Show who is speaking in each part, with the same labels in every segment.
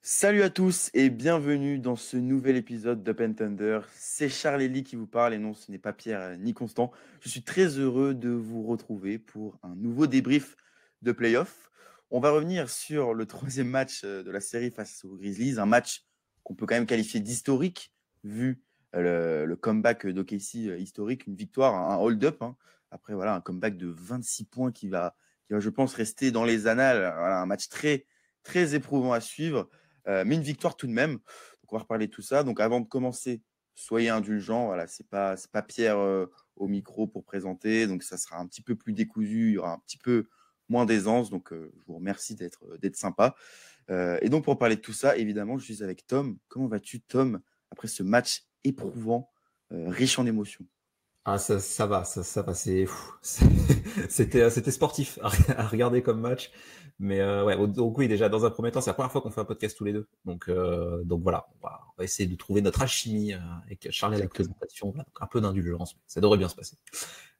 Speaker 1: Salut à tous et bienvenue dans ce nouvel épisode d'Up and Thunder. C'est Charles Ely qui vous parle et non, ce n'est pas Pierre ni Constant. Je suis très heureux de vous retrouver pour un nouveau débrief de playoff. On va revenir sur le troisième match de la série face aux Grizzlies, un match qu'on peut quand même qualifier d'historique vu le comeback d'OKC historique, une victoire, un hold-up. Après, voilà, un comeback de 26 points qui va, je pense, rester dans les annales. Voilà, un match très, très éprouvant à suivre. Mais une victoire tout de même. Donc, on va reparler de tout ça. Donc, avant de commencer, soyez indulgents. Voilà, c'est pas Pierre au micro pour présenter. Donc, ça sera un petit peu plus décousu. Il y aura un petit peu moins d'aisance. Donc, je vous remercie d'être sympa. Et donc, pour parler de tout ça, évidemment, je suis avec Tom. Comment vas-tu, Tom, après ce match éprouvant, riche en émotions?
Speaker 2: Ah, ça va, ça va. C'était sportif à regarder comme match. Mais ouais, donc oui, déjà, dans un premier temps, c'est la première fois qu'on fait un podcast tous les deux. Donc voilà, on va essayer de trouver notre alchimie avec Charles à la
Speaker 1: Exactement.
Speaker 2: présentation. Voilà, donc un peu d'indulgence, mais ça devrait bien se passer.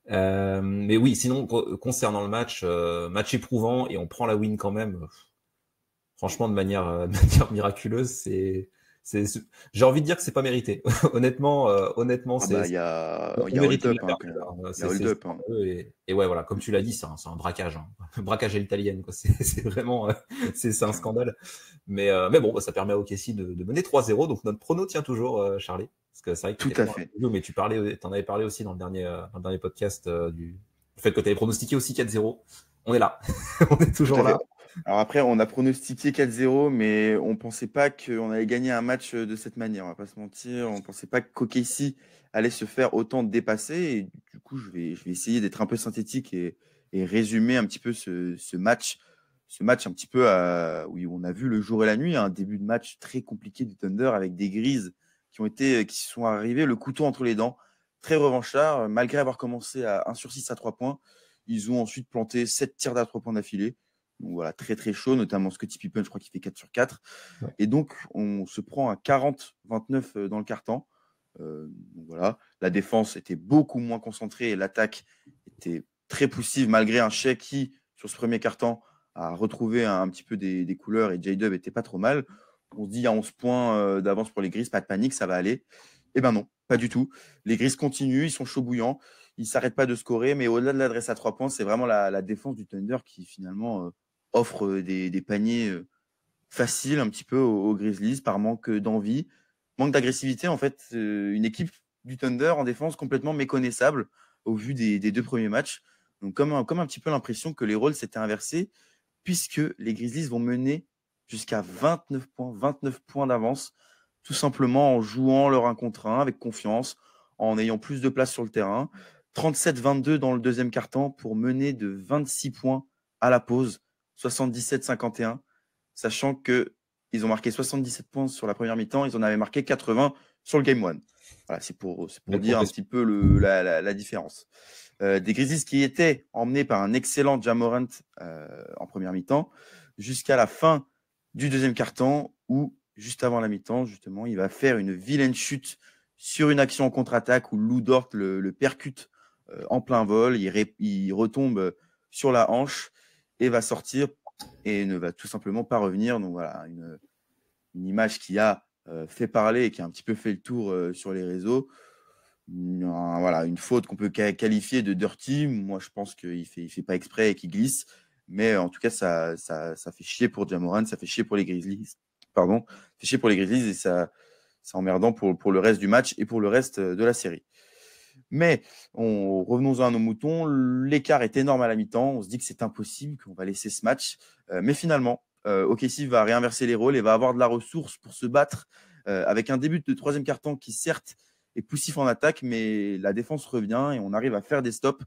Speaker 2: Mais oui, sinon, concernant le match, match éprouvant, et on prend la win quand même. Franchement, de manière miraculeuse, j'ai envie de dire que c'est pas mérité. Honnêtement,
Speaker 1: Ah bah, il y
Speaker 2: on
Speaker 1: a
Speaker 2: méritait de
Speaker 1: hold-up
Speaker 2: la
Speaker 1: hein,
Speaker 2: perdre.
Speaker 1: quand même. Il y a
Speaker 2: C'est
Speaker 1: hold-up.
Speaker 2: scandaleux et ouais, voilà, comme tu l'as dit, c'est un braquage, hein. Braquage à l'italienne, quoi. C'est vraiment, c'est un
Speaker 1: Clairement.
Speaker 2: scandale. Mais bon, bah, ça permet à OKC de mener 3-0. Donc notre prono tient toujours, Charlie. Parce que c'est vrai que
Speaker 1: Tout
Speaker 2: t'étais pas
Speaker 1: à
Speaker 2: dans la
Speaker 1: fait.
Speaker 2: vidéo, mais t'en avais parlé aussi dans le dernier podcast, du fait que tu avais pronostiqué aussi 4-0. On est là. On est
Speaker 1: Tout
Speaker 2: toujours
Speaker 1: à fait.
Speaker 2: là.
Speaker 1: Alors après, on a pronostiqué 4-0, mais on ne pensait pas qu'on allait gagner un match de cette manière. On va pas se mentir. On ne pensait pas qu'OKC allait se faire autant dépasser. Et du coup, je vais essayer d'être un peu synthétique et résumer un petit peu ce match. Ce match un petit peu où on a vu le jour et la nuit, un début de match très compliqué du Thunder avec des Grises qui sont arrivés le couteau entre les dents, très revanchards, malgré avoir commencé à 1 sur 6 à 3 points. Ils ont ensuite planté 7 tirs à 3 points d'affilée. Donc voilà, très très chaud, notamment Scottie Pippen, je crois qu'il fait 4 sur 4.
Speaker 2: Ouais.
Speaker 1: Et donc, on se prend à 40-29 dans le carton. Donc voilà, la défense était beaucoup moins concentrée et l'attaque était très poussive, malgré un Shea qui, sur ce premier carton, a retrouvé un petit peu des couleurs et J-Dub était pas trop mal. On se dit, il y a 11 points d'avance pour les Grises, pas de panique, ça va aller. Eh ben non, pas du tout. Les Grises continuent, ils sont chauds bouillants, ils ne s'arrêtent pas de scorer, mais au-delà de l'adresse à 3 points, c'est vraiment la défense du Thunder qui finalement offre des paniers faciles un petit peu aux Grizzlies par manque d'envie, manque d'agressivité. En fait, une équipe du Thunder en défense complètement méconnaissable au vu des deux premiers matchs. Donc, comme un petit peu l'impression que les rôles s'étaient inversés, puisque les Grizzlies vont mener jusqu'à 29 points d'avance, tout simplement en jouant leur 1 contre 1 avec confiance, en ayant plus de place sur le terrain. 37-22 dans le deuxième quart-temps pour mener de 26 points à la pause, 77-51, sachant qu'ils ont marqué 77 points sur la première mi-temps, ils en avaient marqué 80 sur le Game 1. Voilà, c'est pour
Speaker 2: Belle
Speaker 1: dire un
Speaker 2: progression.
Speaker 1: petit peu la différence. Des Grizzlies qui étaient emmenés par un excellent Ja Morant en première mi-temps, jusqu'à la fin du deuxième quart-temps, où, juste avant la mi-temps, justement, il va faire une vilaine chute sur une action en contre-attaque où Lou Dort le percute en plein vol, il retombe sur la hanche et va sortir et ne va tout simplement pas revenir. Donc voilà, une image qui a fait parler et qui a un petit peu fait le tour sur les réseaux. Voilà, une faute qu'on peut qualifier de dirty. Moi, je pense qu'il ne fait pas exprès et qu'il glisse. Mais en tout cas, ça fait chier pour Ja Morant, ça fait chier pour les Grizzlies. Pardon, ça fait chier pour les Grizzlies et c'est emmerdant pour le reste du match et pour le reste de la série. Mais revenons à nos moutons. L'écart est énorme à la mi-temps. On se dit que c'est impossible, qu'on va laisser ce match. Mais finalement, OKC va réinverser les rôles et va avoir de la ressource pour se battre avec un début de troisième quart-temps qui, certes, est poussif en attaque, mais la défense revient et on arrive à faire des stops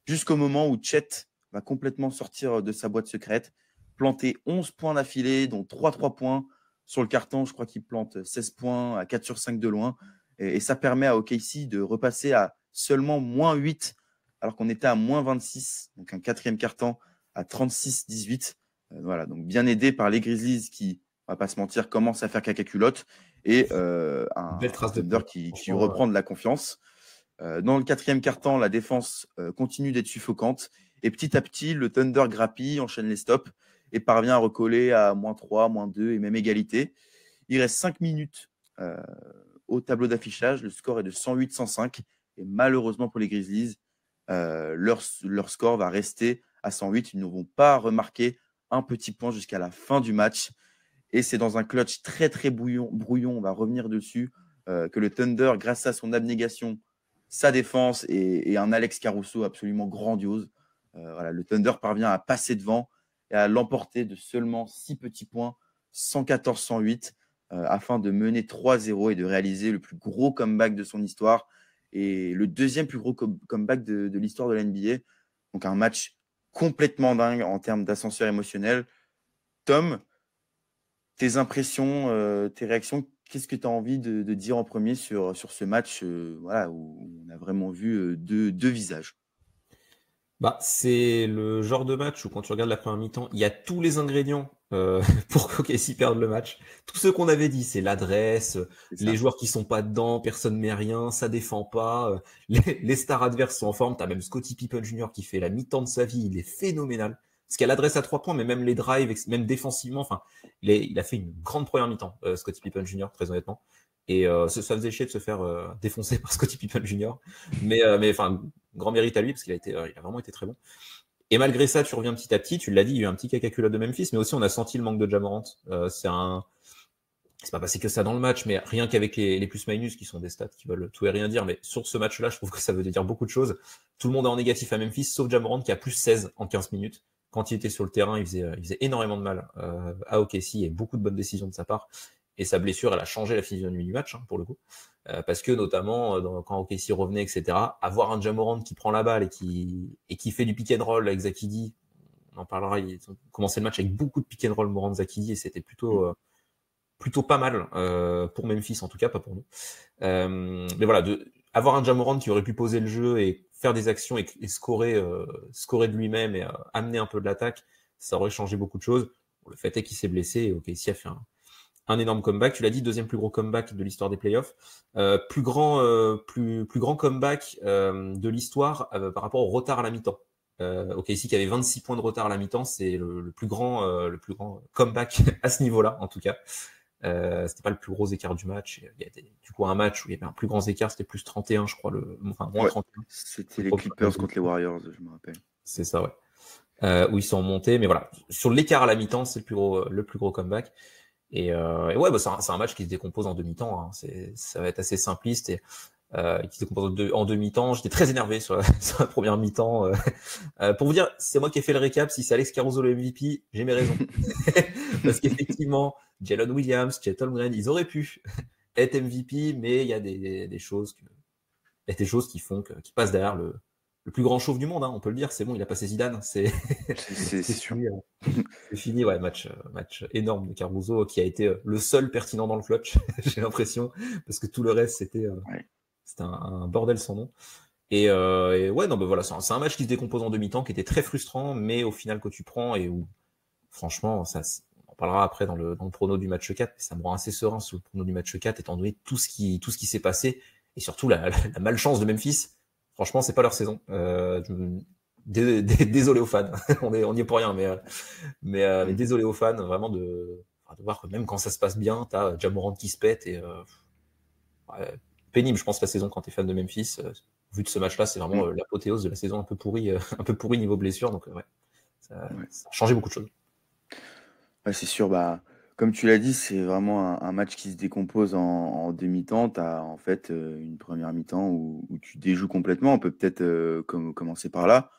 Speaker 1: jusqu'au moment où Chet va complètement sortir de sa boîte secrète, planter 11 points d'affilée, dont 3 points sur le carton. Je crois qu'il plante 16 points à 4 sur 5 de loin. Et ça permet à OKC de repasser à seulement moins 8, alors qu'on était à moins 26. Donc un quatrième carton à 36-18. Voilà, donc bien aidé par les Grizzlies qui, on va pas se mentir, commencent à faire caca culotte et
Speaker 2: Belle
Speaker 1: un
Speaker 2: trace de
Speaker 1: Thunder
Speaker 2: points.
Speaker 1: qui
Speaker 2: Franchement,
Speaker 1: reprend de la confiance. Dans le quatrième quart-temps, la défense continue d'être suffocante. Et petit à petit, le Thunder grappille, enchaîne les stops et parvient à recoller à -3, -2 et même égalité. Il reste 5 minutes au tableau d'affichage. Le score est de 108-105. Et malheureusement pour les Grizzlies, leur score va rester à 108. Ils ne vont pas remarquer un petit point jusqu'à la fin du match. Et c'est dans un clutch très, très brouillon, on va revenir dessus, que le Thunder, grâce à son abnégation, sa défense et un Alex Caruso absolument grandiose, voilà, le Thunder parvient à passer devant et à l'emporter de seulement 6 petits points, 114-108, afin de mener 3-0 et de réaliser le plus gros comeback de son histoire et le deuxième plus gros comeback de l'histoire de la NBA. Donc un match complètement dingue en termes d'ascenseur émotionnel. Tom, tes impressions, tes réactions, qu'est-ce que tu as envie de dire en premier sur ce match voilà, où on a vraiment vu deux visages?
Speaker 2: C'est le genre de match où quand tu regardes la première mi-temps, il y a tous les ingrédients pour qu'OKC perde le match. Tout ce qu'on avait dit, c'est l'adresse, les joueurs qui sont pas dedans, personne met rien, ça défend pas, les stars adverses sont en forme. T'as même Scottie Pippen Jr. qui fait la mi-temps de sa vie, il est phénoménal. Parce qu'il a l'adresse à 3 points, mais même les drives, même défensivement, enfin, il a fait une grande première mi-temps, Scottie Pippen Jr., très honnêtement. Et ça faisait chier de se faire défoncer par Scottie Pippen Jr. Mais enfin, grand mérite à lui parce qu'il il a vraiment été très bon. Et malgré ça, tu reviens petit à petit. Tu l'as dit, il y a eu un petit caca culotte de Memphis, mais aussi on a senti le manque de Ja Morant. C'est pas passé que ça dans le match, mais rien qu'avec les plus-minus qui sont des stats qui veulent tout et rien dire. Mais sur ce match-là, je trouve que ça veut dire beaucoup de choses. Tout le monde est en négatif à Memphis, sauf Ja Morant qui a plus 16 en 15 minutes. Quand il était sur le terrain, il faisait énormément de mal à OKC et beaucoup de bonnes décisions de sa part. Et sa blessure, elle a changé la physionomie du match, pour le coup. Parce que notamment, quand OKC revenait, etc., avoir un Ja Morant qui prend la balle et qui fait du pick and roll avec Zakidi, on en parlera, il a commencé le match avec beaucoup de pick and roll Morant-Zakidi et c'était plutôt pas mal pour Memphis, en tout cas, pas pour nous. Mais voilà, avoir un Ja Morant qui aurait pu poser le jeu et faire des actions et scorer de lui-même et amener un peu de l'attaque, ça aurait changé beaucoup de choses. Le fait est qu'il s'est blessé et OKC a fait un énorme comeback. Tu l'as dit, deuxième plus gros comeback de l'histoire des playoffs. Plus grand comeback de l'histoire par rapport au retard à la mi-temps. OKC qui avait 26 points de retard à la mi-temps, c'est le plus grand comeback à ce niveau-là, en tout cas. C'était pas le plus gros écart du match. Il y a du coup un match où il y avait un plus grand écart, c'était plus 31, je crois, moins 31.
Speaker 1: C'était les Clippers contre les Warriors, je me rappelle.
Speaker 2: C'est ça, ouais. Où ils sont montés, mais voilà, sur l'écart à la mi-temps, c'est le plus gros comeback. Et ouais, c'est un match qui se décompose en demi-temps. Hein. Ça va être assez simpliste et qui se décompose en demi-temps. J'étais très énervé sur la première mi-temps. Pour vous dire, c'est moi qui ai fait le récap. Si c'est Alex Caruso le MVP, j'ai mes raisons. Parce qu'effectivement, Jalen Williams, Chet Holmgren, ils auraient pu être MVP, mais il y a des choses qui font qui passent derrière le plus grand chauve du monde, hein, on peut le dire. C'est bon, il a passé Zidane. C'est
Speaker 1: sûr.
Speaker 2: C'est fini, ouais, match énorme de Caruso qui a été le seul pertinent dans le clutch, j'ai l'impression, parce que tout le reste c'était un bordel sans nom. Et ouais, non, voilà, c'est un match qui se décompose en demi-temps, qui était très frustrant, mais au final que tu prends et où, franchement, on en parlera après dans le prono du match 4, mais ça me rend assez serein sur le prono du match 4, étant donné tout ce qui s'est passé et surtout la malchance de Memphis. Franchement, c'est pas leur saison. Désolé aux fans, on y est pour rien, mais désolé aux fans, vraiment de voir que même quand ça se passe bien, t'as Ja Morant qui se pète et pénible, je pense, la saison quand t'es fan de Memphis. Vu de ce match-là, c'est vraiment l'apothéose de la saison un peu pourrie niveau blessure, donc ça a changé beaucoup de choses.
Speaker 1: Ouais, c'est sûr, comme tu l'as dit, c'est vraiment un match qui se décompose en demi-temps. Tu as en fait une première mi-temps où tu déjoues complètement. On peut peut-être commencer par là.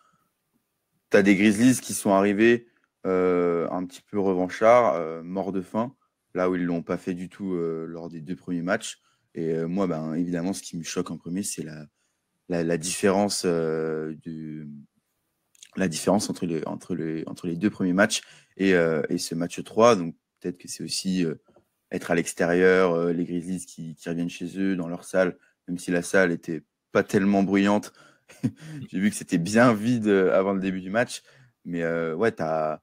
Speaker 1: Tu as des Grizzlies qui sont arrivés un petit peu revanchards, morts de faim, là où ils ne l'ont pas fait du tout lors des 2 premiers matchs. Et moi, évidemment, ce qui me choque en premier, c'est la différence, la différence entre les 2 premiers matchs et ce match 3. Donc peut-être que c'est aussi être à l'extérieur, les Grizzlies qui reviennent chez eux, dans leur salle, même si la salle était pas tellement bruyante. J'ai vu que c'était bien vide avant le début du match. Mais ouais, tu as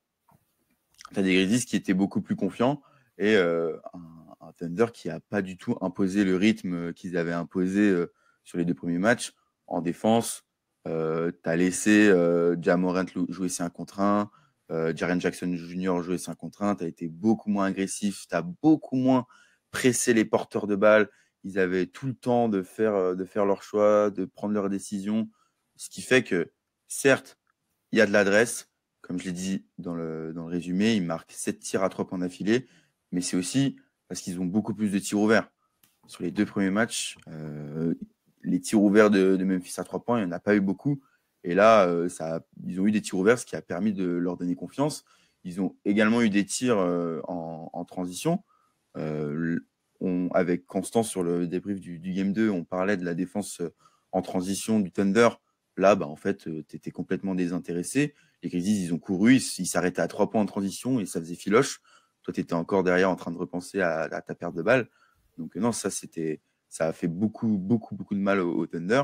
Speaker 1: des Grizzlies qui étaient beaucoup plus confiants et un Thunder qui n'a pas du tout imposé le rythme qu'ils avaient imposé sur les 2 premiers matchs. En défense, tu as laissé Ja Morant jouer ses 1 contre 1. Jaren Jackson Jr. jouait 5 contre 1, tu as été beaucoup moins agressif, tu as beaucoup moins pressé les porteurs de balles. Ils avaient tout le temps de faire leur choix, de prendre leurs décisions. Ce qui fait que, certes, il y a de l'adresse. Comme je l'ai dit dans le résumé, ils marquent 7 tirs à 3 points d'affilée. Mais c'est aussi parce qu'ils ont beaucoup plus de tirs ouverts. Sur les 2 premiers matchs, les tirs ouverts de Memphis à 3 points, il n'y en a pas eu beaucoup. Et là, ils ont eu des tirs ouverts, ce qui a permis de leur donner confiance. Ils ont également eu des tirs en transition. Avec Constance sur le débrief du Game 2, on parlait de la défense en transition du Thunder. Là, en fait, tu étais complètement désintéressé. Les Grizzlies, ils ont couru, ils s'arrêtaient à 3 points en transition et ça faisait filoche. Toi, tu étais encore derrière en train de repenser à ta perte de balle. Donc non, ça a fait beaucoup, beaucoup, beaucoup de mal au Thunder.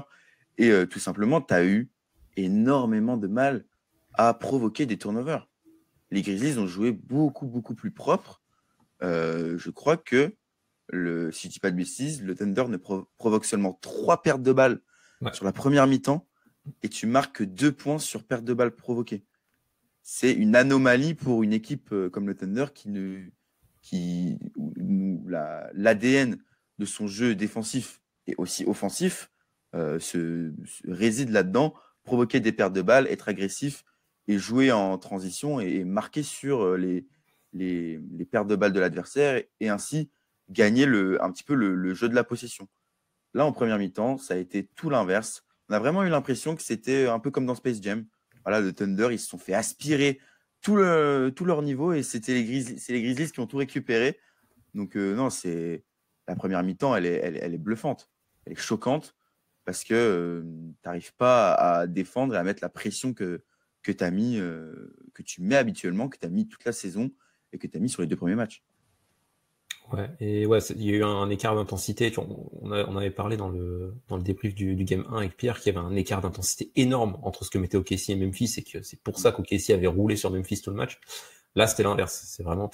Speaker 1: Et tout simplement, tu as eu énormément de mal à provoquer des turnovers. Les Grizzlies ont joué beaucoup, beaucoup plus propre. Je crois que, si je ne dis pas de bêtises, le Thunder ne provoque seulement 3 pertes de balles sur la première mi-temps et tu marques 2 points sur perte de balles provoquée. C'est une anomalie pour une équipe comme le Thunder l'ADN de son jeu défensif et aussi offensif réside là-dedans, provoquer des pertes de balles, être agressif et jouer en transition et marquer sur les pertes de balles de l'adversaire et ainsi gagner un petit peu le jeu de la possession. Là, en première mi-temps, ça a été tout l'inverse. On a vraiment eu l'impression que c'était un peu comme dans Space Jam. Voilà, le Thunder, ils se sont fait aspirer tout leur niveau et c'est les Grizzlies qui ont tout récupéré. Donc non, la première mi-temps, elle est bluffante. Elle est choquante parce que tu n'arrives pas à défendre et à mettre la pression que tu as mis, que tu mets habituellement, que tu as mis toute la saison et que tu as mis sur les 2 premiers matchs.
Speaker 2: Ouais, et ouais, il y a eu un écart d'intensité. On avait parlé dans le débrief du Game 1 avec Pierre qu'il y avait un écart d'intensité énorme entre ce que mettait OKC et Memphis et que c'est pour ça qu'OKC avait roulé sur Memphis tout le match. Là, c'était l'inverse. C'est vraiment,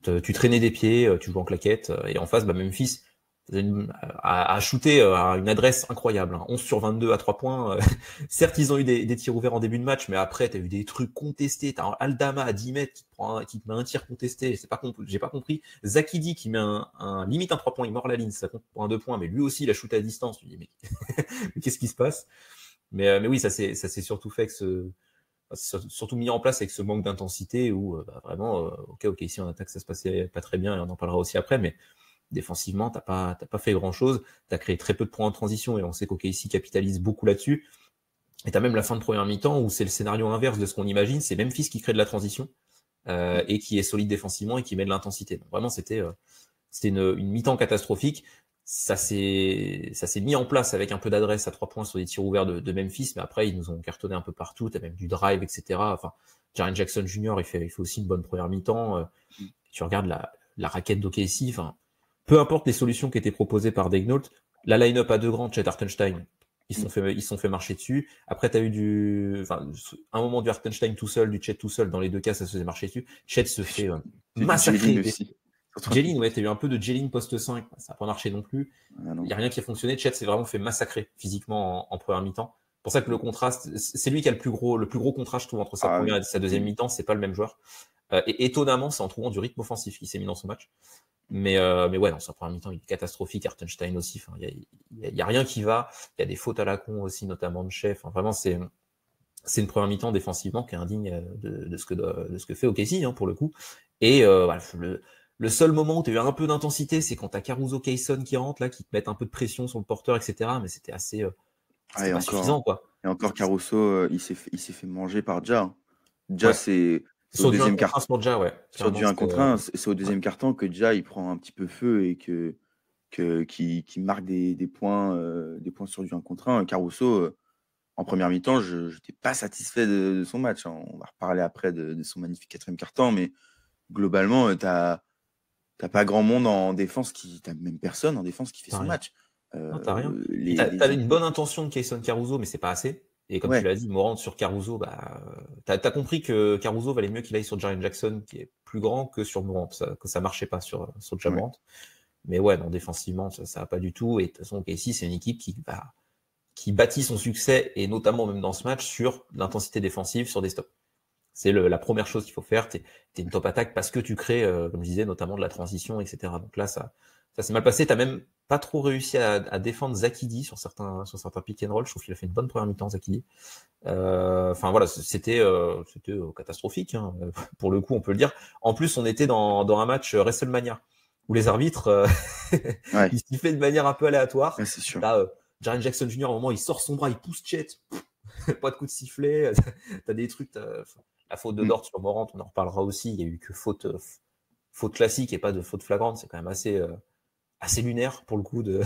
Speaker 2: tu traînais des pieds, tu jouais en claquette et en face, Memphis a shooté à une adresse incroyable. 11 sur 22 à 3 points. Certes, ils ont eu des tirs ouverts en début de match, mais après, tu as eu des trucs contestés. Tu as Aldama à 10 mètres qui te met un tir contesté. J'ai pas compris. Zakidi qui met limite un 3 points, il mord la ligne, ça compte pour un 2 points, mais lui aussi, il a shooté à distance. Tu dis, mais qu'est-ce qui se passe? Mais oui, ça s'est surtout fait surtout mis en place avec ce manque d'intensité où vraiment, ok, si en attaque, ça se passait pas très bien et on en parlera aussi après, mais défensivement, t'as pas fait grand-chose. T'as créé très peu de points en transition et on sait qu'OKC capitalise beaucoup là-dessus. Et t'as même la fin de première mi-temps où c'est le scénario inverse de ce qu'on imagine. C'est Memphis qui crée de la transition et qui est solide défensivement et qui met de l'intensité. Donc vraiment, c'était une mi-temps catastrophique. Ça s'est mis en place avec un peu d'adresse à 3 points sur des tirs ouverts de Memphis, mais après, ils nous ont cartonné un peu partout. T'as même du drive, etc. Enfin, Jaren Jackson Jr., il fait aussi une bonne première mi-temps. Tu regardes la raquette d'OKC, enfin, peu importe les solutions qui étaient proposées par Daignault, la line-up à 2 grands, Chet Hartenstein, ils se sont fait marcher dessus. Après, tu as eu un moment du Hartenstein tout seul, du Chet tout seul. Dans les 2 cas, ça se faisait marcher dessus. Chet se fait massacrer. Jelin, ouais, tu as eu un peu de Jelin poste 5. Ça n'a pas marché non plus. Il n'y a rien qui a fonctionné. Chet s'est vraiment fait massacrer physiquement en première mi-temps. C'est pour ça que le contraste, c'est lui qui a le plus gros contraste, je trouve, entre sa première et sa deuxième mi-temps. C'est pas le même joueur. Et étonnamment, c'est en trouvant du rythme offensif qu'il s'est mis dans son match. Mais ouais, dans sa première mi-temps, il est catastrophique. Hartenstein aussi. Il y a rien qui va. Il y a des fautes à la con aussi, notamment de Chef. Vraiment, c'est une première mi-temps défensivement qui est indigne de ce que fait OKC, pour le coup. Et voilà, le seul moment où tu as eu un peu d'intensité, c'est quand tu as Caruso, Kayson qui rentre, là, qui te mettent un peu de pression sur le porteur, etc. Mais c'était assez pas suffisant, quoi.
Speaker 1: Et encore, Caruso, il s'est fait manger par Ja. Ja, c'est au deuxième quart. Sur du 1 contre 1, c'est au deuxième quart-temps que Ja, il prend un petit peu feu et qui marque des points sur du 1 contre 1. Caruso, en première mi-temps, je n'étais pas satisfait de son match. On va reparler après de son magnifique 4e quart-temps, mais globalement, tu n'as pas grand monde en défense t'as même personne en défense qui fait son match.
Speaker 2: T'as rien. T'avais une bonne intention de Kayson Caruso, mais c'est pas assez. Et comme tu l'as dit, Morant sur Caruso, t'as compris que Caruso valait mieux qu'il aille sur Jaren Jackson, qui est plus grand, que sur Morant, que ça marchait pas sur Ja Morant. Mais ouais, non, défensivement, ça va pas du tout. Et de toute façon, OKC, c'est une équipe qui bâtit son succès, et notamment même dans ce match, sur l'intensité défensive, sur des stops. C'est la première chose qu'il faut faire. T'es une top attaque parce que tu crées, comme je disais, notamment de la transition, etc. Donc là, ça s'est mal passé. T'as même pas trop réussi à défendre Zakidi sur certains pick and roll. Je trouve qu'il a fait une bonne première mi-temps, Zakidi. Enfin voilà, c'était catastrophique, hein. Pour le coup, on peut le dire. En plus, on était dans un match WrestleMania où les arbitres
Speaker 1: Ouais,
Speaker 2: ils sifflaient de manière un peu aléatoire.
Speaker 1: ouais, c'est sûr.
Speaker 2: T'as Jaren Jackson Jr. au moment où il sort son bras, il pousse Chet, pas de coup de sifflet. T'as des trucs, la faute de
Speaker 1: Mm.
Speaker 2: Dort sur Morant, on en reparlera aussi. Il y a eu que faute classique et pas de faute flagrante. C'est quand même assez lunaire pour le coup de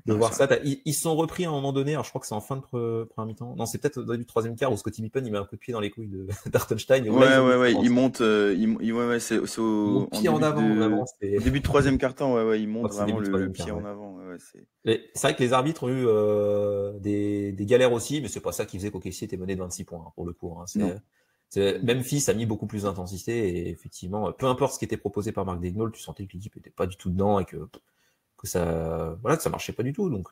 Speaker 1: Non,
Speaker 2: voir
Speaker 1: c'est
Speaker 2: ça.
Speaker 1: vrai.
Speaker 2: Ils se sont repris à un moment donné. Alors je crois que c'est en fin de première mi-temps. Non, c'est peut-être au début du troisième quart où Scottie Pippen il met un coup de pied dans les couilles d'Hartenstein et où là
Speaker 1: Ouais,
Speaker 2: ils ont
Speaker 1: ouais,
Speaker 2: mis
Speaker 1: ouais,
Speaker 2: en
Speaker 1: il
Speaker 2: avance.
Speaker 1: monte, ouais, ouais, c'est
Speaker 2: Ils montent pied en avant vraiment.
Speaker 1: au début de troisième quart-temps, ouais, ouais, il
Speaker 2: Je crois
Speaker 1: monte
Speaker 2: que c'est
Speaker 1: vraiment
Speaker 2: début de
Speaker 1: le
Speaker 2: troisième
Speaker 1: pied
Speaker 2: quart. Ouais.
Speaker 1: en avant. Ouais, ouais, c'est...
Speaker 2: C'est vrai que les arbitres ont eu des galères aussi, mais c'est pas ça qui faisait qu'OKC était mené de 26 points, hein, pour le coup. Hein.
Speaker 1: Non.
Speaker 2: Memphis a mis beaucoup plus d'intensité et effectivement, peu importe ce qui était proposé par Mark Daigneault, tu sentais que l'équipe était pas du tout dedans et que ça, voilà, que ça marchait pas du tout. Donc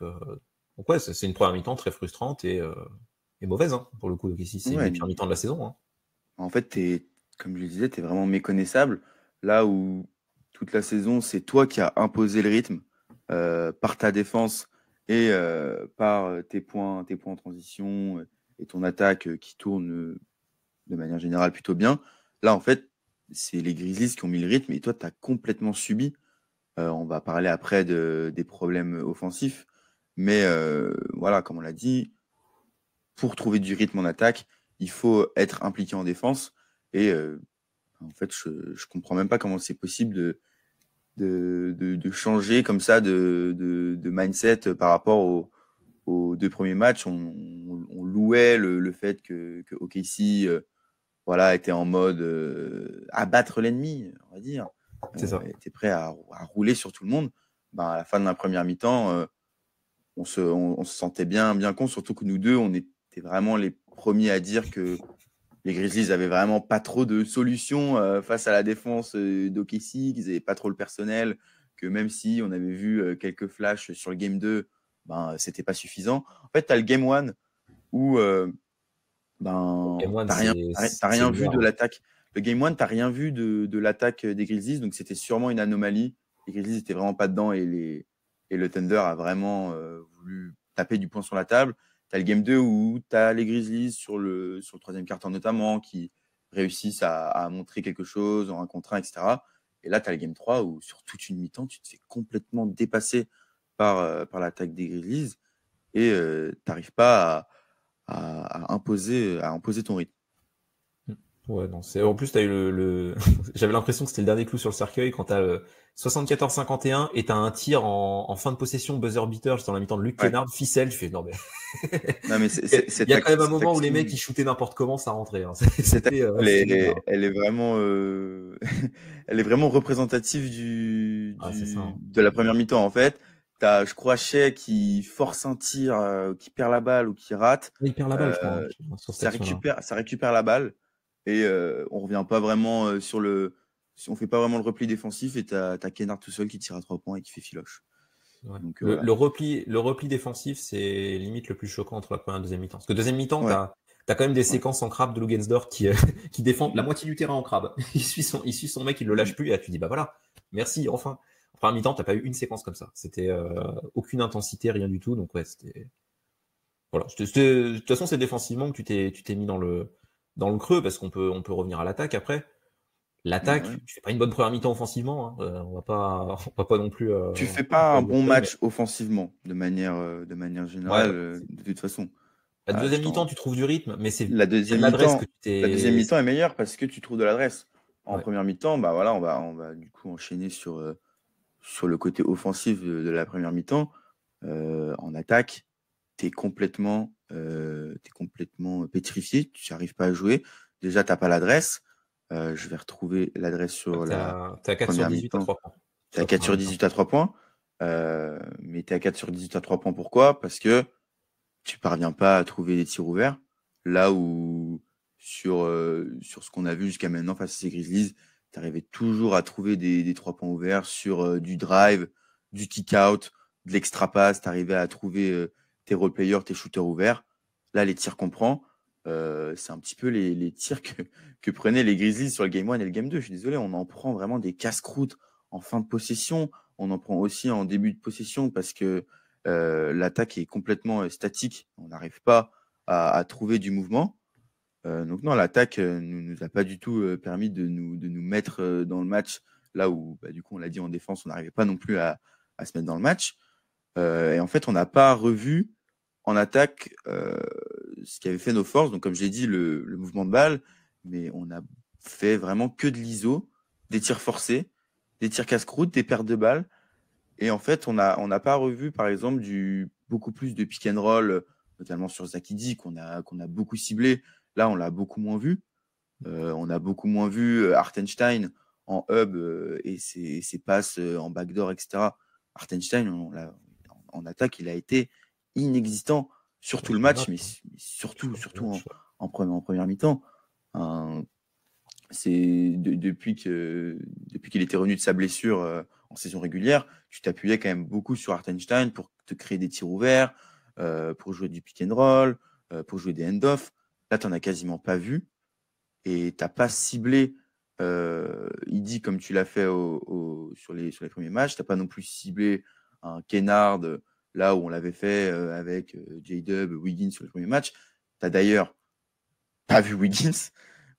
Speaker 2: ouais, c'est une première mi-temps très frustrante et mauvaise, hein, pour le coup. OKC, c'est une
Speaker 1: Ouais,
Speaker 2: des pires mi-temps de la saison. Hein.
Speaker 1: en fait, comme je le disais, tu es vraiment méconnaissable. Là où toute la saison, c'est toi qui as imposé le rythme par ta défense et par tes points en transition et ton attaque qui tourne de manière générale plutôt bien. Là, en fait, c'est les Grizzlies qui ont mis le rythme et toi, tu as complètement subi. On va parler après des problèmes offensifs. Mais voilà, comme on l'a dit, pour trouver du rythme en attaque, il faut être impliqué en défense. Et en fait, je comprends même pas comment c'est possible de changer comme ça de mindset par rapport aux deux premiers matchs. On louait le fait que OKC voilà, était en mode abattre l'ennemi, on va dire.
Speaker 2: C'est ça.
Speaker 1: Était prêt à rouler sur tout le monde. Ben, à la fin de la première mi-temps, on se sentait bien con, surtout que nous deux, on était vraiment les premiers à dire que les Grizzlies avaient vraiment pas trop de solutions face à la défense d'OKC, qu'ils n'avaient pas trop le personnel, que même si on avait vu quelques flashs sur le game 2, ben, c'était pas suffisant. En fait, tu as le game 1 où ben,
Speaker 2: Game One,
Speaker 1: t'as
Speaker 2: c'est
Speaker 1: rien vu
Speaker 2: lunaire.
Speaker 1: de
Speaker 2: Hein.
Speaker 1: l'attaque. Le game 1, t'as rien vu de l'attaque des Grizzlies, donc c'était sûrement une anomalie. Les Grizzlies n'étaient vraiment pas dedans et le Thunder a vraiment voulu taper du poing sur la table. Tu as le game 2 où tu as les Grizzlies sur le troisième quart-temps notamment qui réussissent à montrer quelque chose en un contre un, etc. Et là, tu as le game 3 où sur toute une mi-temps, tu te fais complètement dépasser par l'attaque des Grizzlies et tu n'arrives pas à imposer ton rythme.
Speaker 2: Ouais, non, en plus, t'as eu j'avais l'impression que c'était le dernier clou sur le cercueil quand t'as 74-51 et t'as un tir en fin de possession buzzer beater dans la mi-temps de Luke
Speaker 1: Ouais.
Speaker 2: Kennard, ficelle, je fais, non, mais.
Speaker 1: Non, mais
Speaker 2: Il y a quand même un moment où les mecs, ils shootaient n'importe comment, ça rentrait, hein.
Speaker 1: cette
Speaker 2: C'était,
Speaker 1: action,
Speaker 2: lunaire.
Speaker 1: elle est vraiment, elle est vraiment représentative
Speaker 2: Ah, c'est ça, hein.
Speaker 1: de la première mi-temps. En fait, t'as, je crois, Shea qui force un tir, qui perd la balle ou qui rate.
Speaker 2: Il perd la balle, je crois,
Speaker 1: Euh,
Speaker 2: hein, sur cette action-là.
Speaker 1: ça récupère la balle et on revient pas vraiment on fait pas vraiment le repli défensif et t'as Kennard tout seul qui tire à 3 points et qui fait filoche.
Speaker 2: Ouais.
Speaker 1: Donc
Speaker 2: Le,
Speaker 1: voilà.
Speaker 2: le repli, le repli défensif, c'est limite le plus choquant entre la première et la deuxième mi-temps. Parce que deuxième mi-temps,
Speaker 1: Ouais,
Speaker 2: t'as quand même des
Speaker 1: ouais.
Speaker 2: séquences en crabe de Lugensdorf qui défend la moitié du terrain en crabe. Il suit son mec, il le lâche plus, et là tu dis, bah voilà, merci, enfin. En première mi-temps, t'as pas eu une séquence comme ça. C'était aucune intensité, rien du tout. Donc ouais, c'était. Voilà. De toute façon, c'est défensivement que tu t'es mis dans le creux, parce qu'on peut revenir à l'attaque après.
Speaker 1: Ouais,
Speaker 2: L'attaque,
Speaker 1: ouais.
Speaker 2: tu fais pas une bonne première mi-temps offensivement. Hein. On va pas non plus.
Speaker 1: Tu fais pas un bon
Speaker 2: exagérer, mais
Speaker 1: match offensivement de manière
Speaker 2: ouais,
Speaker 1: générale de toute façon.
Speaker 2: la
Speaker 1: Ah,
Speaker 2: deuxième mi-temps, tu trouves du rythme, mais c'est
Speaker 1: La
Speaker 2: de
Speaker 1: deuxième
Speaker 2: l'adresse que
Speaker 1: mi-temps,
Speaker 2: tu
Speaker 1: la deuxième
Speaker 2: t'es.
Speaker 1: mi-temps est meilleure parce que tu trouves de l'adresse. En
Speaker 2: Ouais.
Speaker 1: première mi-temps, bah voilà, on va du coup enchaîner sur le côté offensif de la première mi-temps. En attaque, t'es complètement pétrifié, tu n'arrives pas à jouer. Déjà, t'as pas l'adresse. Je vais retrouver l'adresse sur la
Speaker 2: T'es à 4 sur
Speaker 1: première
Speaker 2: 18 à
Speaker 1: mi-temps.
Speaker 2: 3 points.
Speaker 1: Tu es à
Speaker 2: Sur la
Speaker 1: 4
Speaker 2: première
Speaker 1: sur
Speaker 2: mi-temps.
Speaker 1: 18 à 3 points. Mais tu es à 4 sur 18 à 3 points. Pourquoi? Parce que tu parviens pas à trouver des tirs ouverts. Là où sur ce qu'on a vu jusqu'à maintenant face à ces Grizzlies, tu arrivais toujours à trouver des 3 points ouverts sur du drive, du kick-out, de l'extra pass. Tu arrivais à trouver tes role-players, tes shooters ouverts. Là, les tirs qu'on prend, c'est un petit peu les tirs que prenaient les Grizzlies sur le Game 1 et le Game 2. Je suis désolé, on en prend vraiment des casse-croûtes en fin de possession. On en prend aussi en début de possession parce que l'attaque est complètement statique. On n'arrive pas à trouver du mouvement. Donc non, l'attaque ne nous a pas du tout permis de nous mettre dans le match, là où, du coup, on l'a dit, en défense, on n'arrivait pas non plus à se mettre dans le match. Et en fait, on n'a pas revu en attaque ce qui avait fait nos forces. Donc, comme j'ai dit, le mouvement de balle, mais on a fait vraiment que de l'ISO, des tirs forcés, des tirs casse-croûte, des pertes de balles. Et en fait, on n'a pas revu, par exemple, beaucoup plus de pick and roll, notamment sur Zakidi, qu'on a beaucoup ciblé. Là, on l'a beaucoup moins vu. On a beaucoup moins vu Hartenstein en hub et ses passes en backdoor, etc. Hartenstein, en attaque, il a été inexistant sur tout le match, mais surtout en première mi-temps. Depuis qu'il était revenu de sa blessure en saison régulière, tu t'appuyais quand même beaucoup sur Hartenstein pour te créer des tirs ouverts, pour jouer du pick and roll, pour jouer des end-off. Là, tu n'en as quasiment pas vu et tu n'as pas ciblé Idy comme tu l'as fait sur les premiers matchs. Tu n'as pas non plus ciblé un Kennard là où on l'avait fait avec J-Dub, Wiggins sur les premiers matchs. Tu n'as d'ailleurs pas vu Wiggins.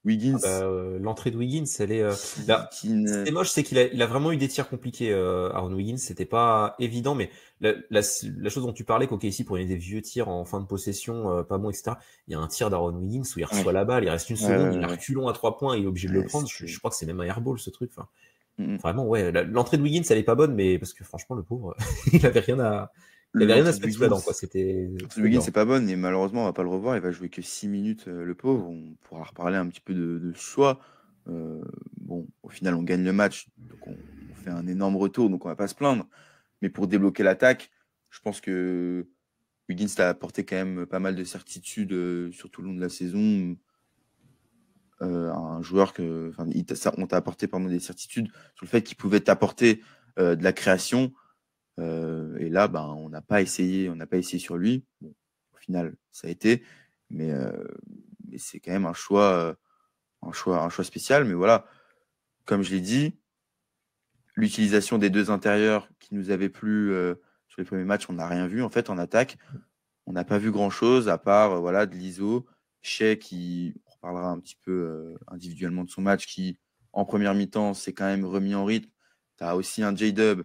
Speaker 2: L'entrée de Wiggins, elle est. C'est moche, c'est qu'il a vraiment eu des tirs compliqués, Aaron Wiggins. C'était pas évident, mais la chose dont tu parlais, qu'OKC prenait des vieux tirs en fin de possession, pas bon, etc. Il y a un tir d'Aaron Wiggins où il reçoit la balle, il reste une seconde, il a reculons à 3 points, il est obligé de le prendre. Je crois que c'est même un airball, ce truc. Enfin, vraiment, ouais. L'entrée de Wiggins, elle est pas bonne, mais parce que franchement, le pauvre, il avait rien à. Il n'y avait rien à se mettre sous la dent, quoi.
Speaker 1: Wiggins, c'est pas bonne, mais malheureusement, on va pas le revoir. Il va jouer que 6 minutes, le pauvre. On pourra reparler un petit peu de choix. Bon, au final, on gagne le match. Donc, on fait un énorme retour. Donc, on va pas se plaindre. Mais pour débloquer l'attaque, je pense que Wiggins t'a apporté quand même pas mal de certitudes sur tout le long de la saison. Un joueur on t'a apporté des certitudes sur le fait qu'il pouvait t'apporter de la création. Et là, on n'a pas essayé sur lui. Bon, au final, ça a été, mais c'est quand même un choix spécial. Mais voilà, comme je l'ai dit, l'utilisation des deux intérieurs qui nous avaient plu sur les premiers matchs, on n'a rien vu en fait en attaque. On n'a pas vu grand-chose à part de l'ISO. Shai qui, on reparlera un petit peu individuellement de son match, qui en première mi-temps s'est quand même remis en rythme. Tu as aussi un J-Dub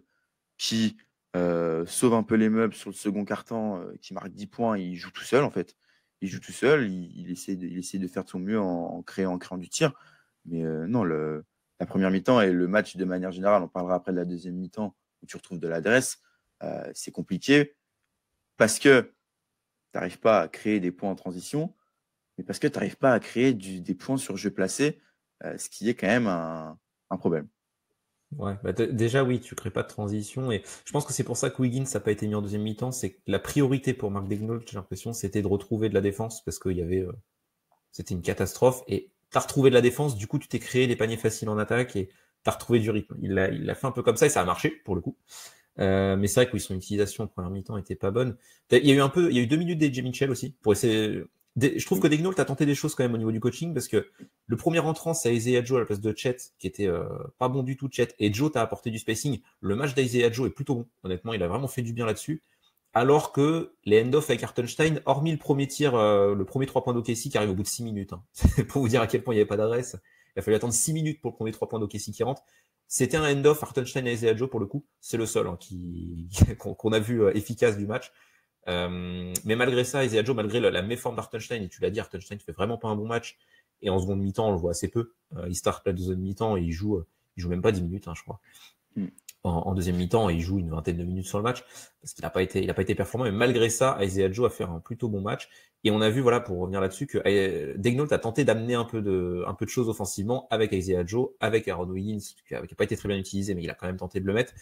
Speaker 1: qui sauve un peu les meubles sur le second quart-temps, qui marque 10 points. Il joue tout seul en fait. Il joue tout seul. Il essaie de faire de son mieux en créant du tir. Mais non, la première mi-temps et le match de manière générale, on parlera après de la deuxième mi-temps où tu retrouves de l'adresse. C'est compliqué parce que tu n'arrives pas à créer des points en transition, mais parce que tu n'arrives pas à créer des points sur jeu placé, ce qui est quand même un problème.
Speaker 2: Ouais, déjà oui, tu crées pas de transition et je pense que c'est pour ça que Wiggins n'a pas été mis en deuxième mi-temps. C'est que la priorité pour Mark Daigneault, j'ai l'impression, c'était de retrouver de la défense parce qu'il y avait, c'était une catastrophe et t'as retrouvé de la défense. Du coup, tu t'es créé des paniers faciles en attaque et t'as retrouvé du rythme. Il l'a fait un peu comme ça et ça a marché pour le coup. Mais c'est vrai que oui, son utilisation en première mi-temps était pas bonne. Il y a eu 2 minutes d'AJ Mitchell aussi pour essayer. Je trouve que Daigneault a tenté des choses quand même au niveau du coaching parce que le premier entrant, c'est Isaiah Joe à la place de Chet, qui était pas bon du tout, Chet, et Joe t'a apporté du spacing. Le match d'Isaiah Joe est plutôt bon, honnêtement, il a vraiment fait du bien là-dessus. Alors que les end-off avec Hartenstein, hormis le premier tir, le premier 3 points d'OKC qui arrive au bout de 6 minutes, hein. Pour vous dire à quel point il n'y avait pas d'adresse, il a fallu attendre 6 minutes pour le premier 3 points d'OKC qui rentre. C'était un end-off Hartenstein et Isaiah Joe pour le coup, c'est le seul qu'on a vu efficace du match. Mais malgré ça, Isaiah Joe, malgré la méforme d'Hartenstein, et tu l'as dit, Hartenstein fait vraiment pas un bon match, et en seconde mi-temps, on le voit assez peu. Il start la deuxième mi-temps et il joue même pas 10 minutes, hein, je crois. En deuxième mi-temps, il joue une vingtaine de minutes sur le match, parce qu'il n'a pas été performant, mais malgré ça, Isaiah Joe a fait un plutôt bon match. Et on a vu, voilà, pour revenir là-dessus, que Daigneault a tenté d'amener un peu de choses offensivement avec Isaiah Joe, avec Aaron Wiggins, qui n'a pas été très bien utilisé, mais il a quand même tenté de le mettre.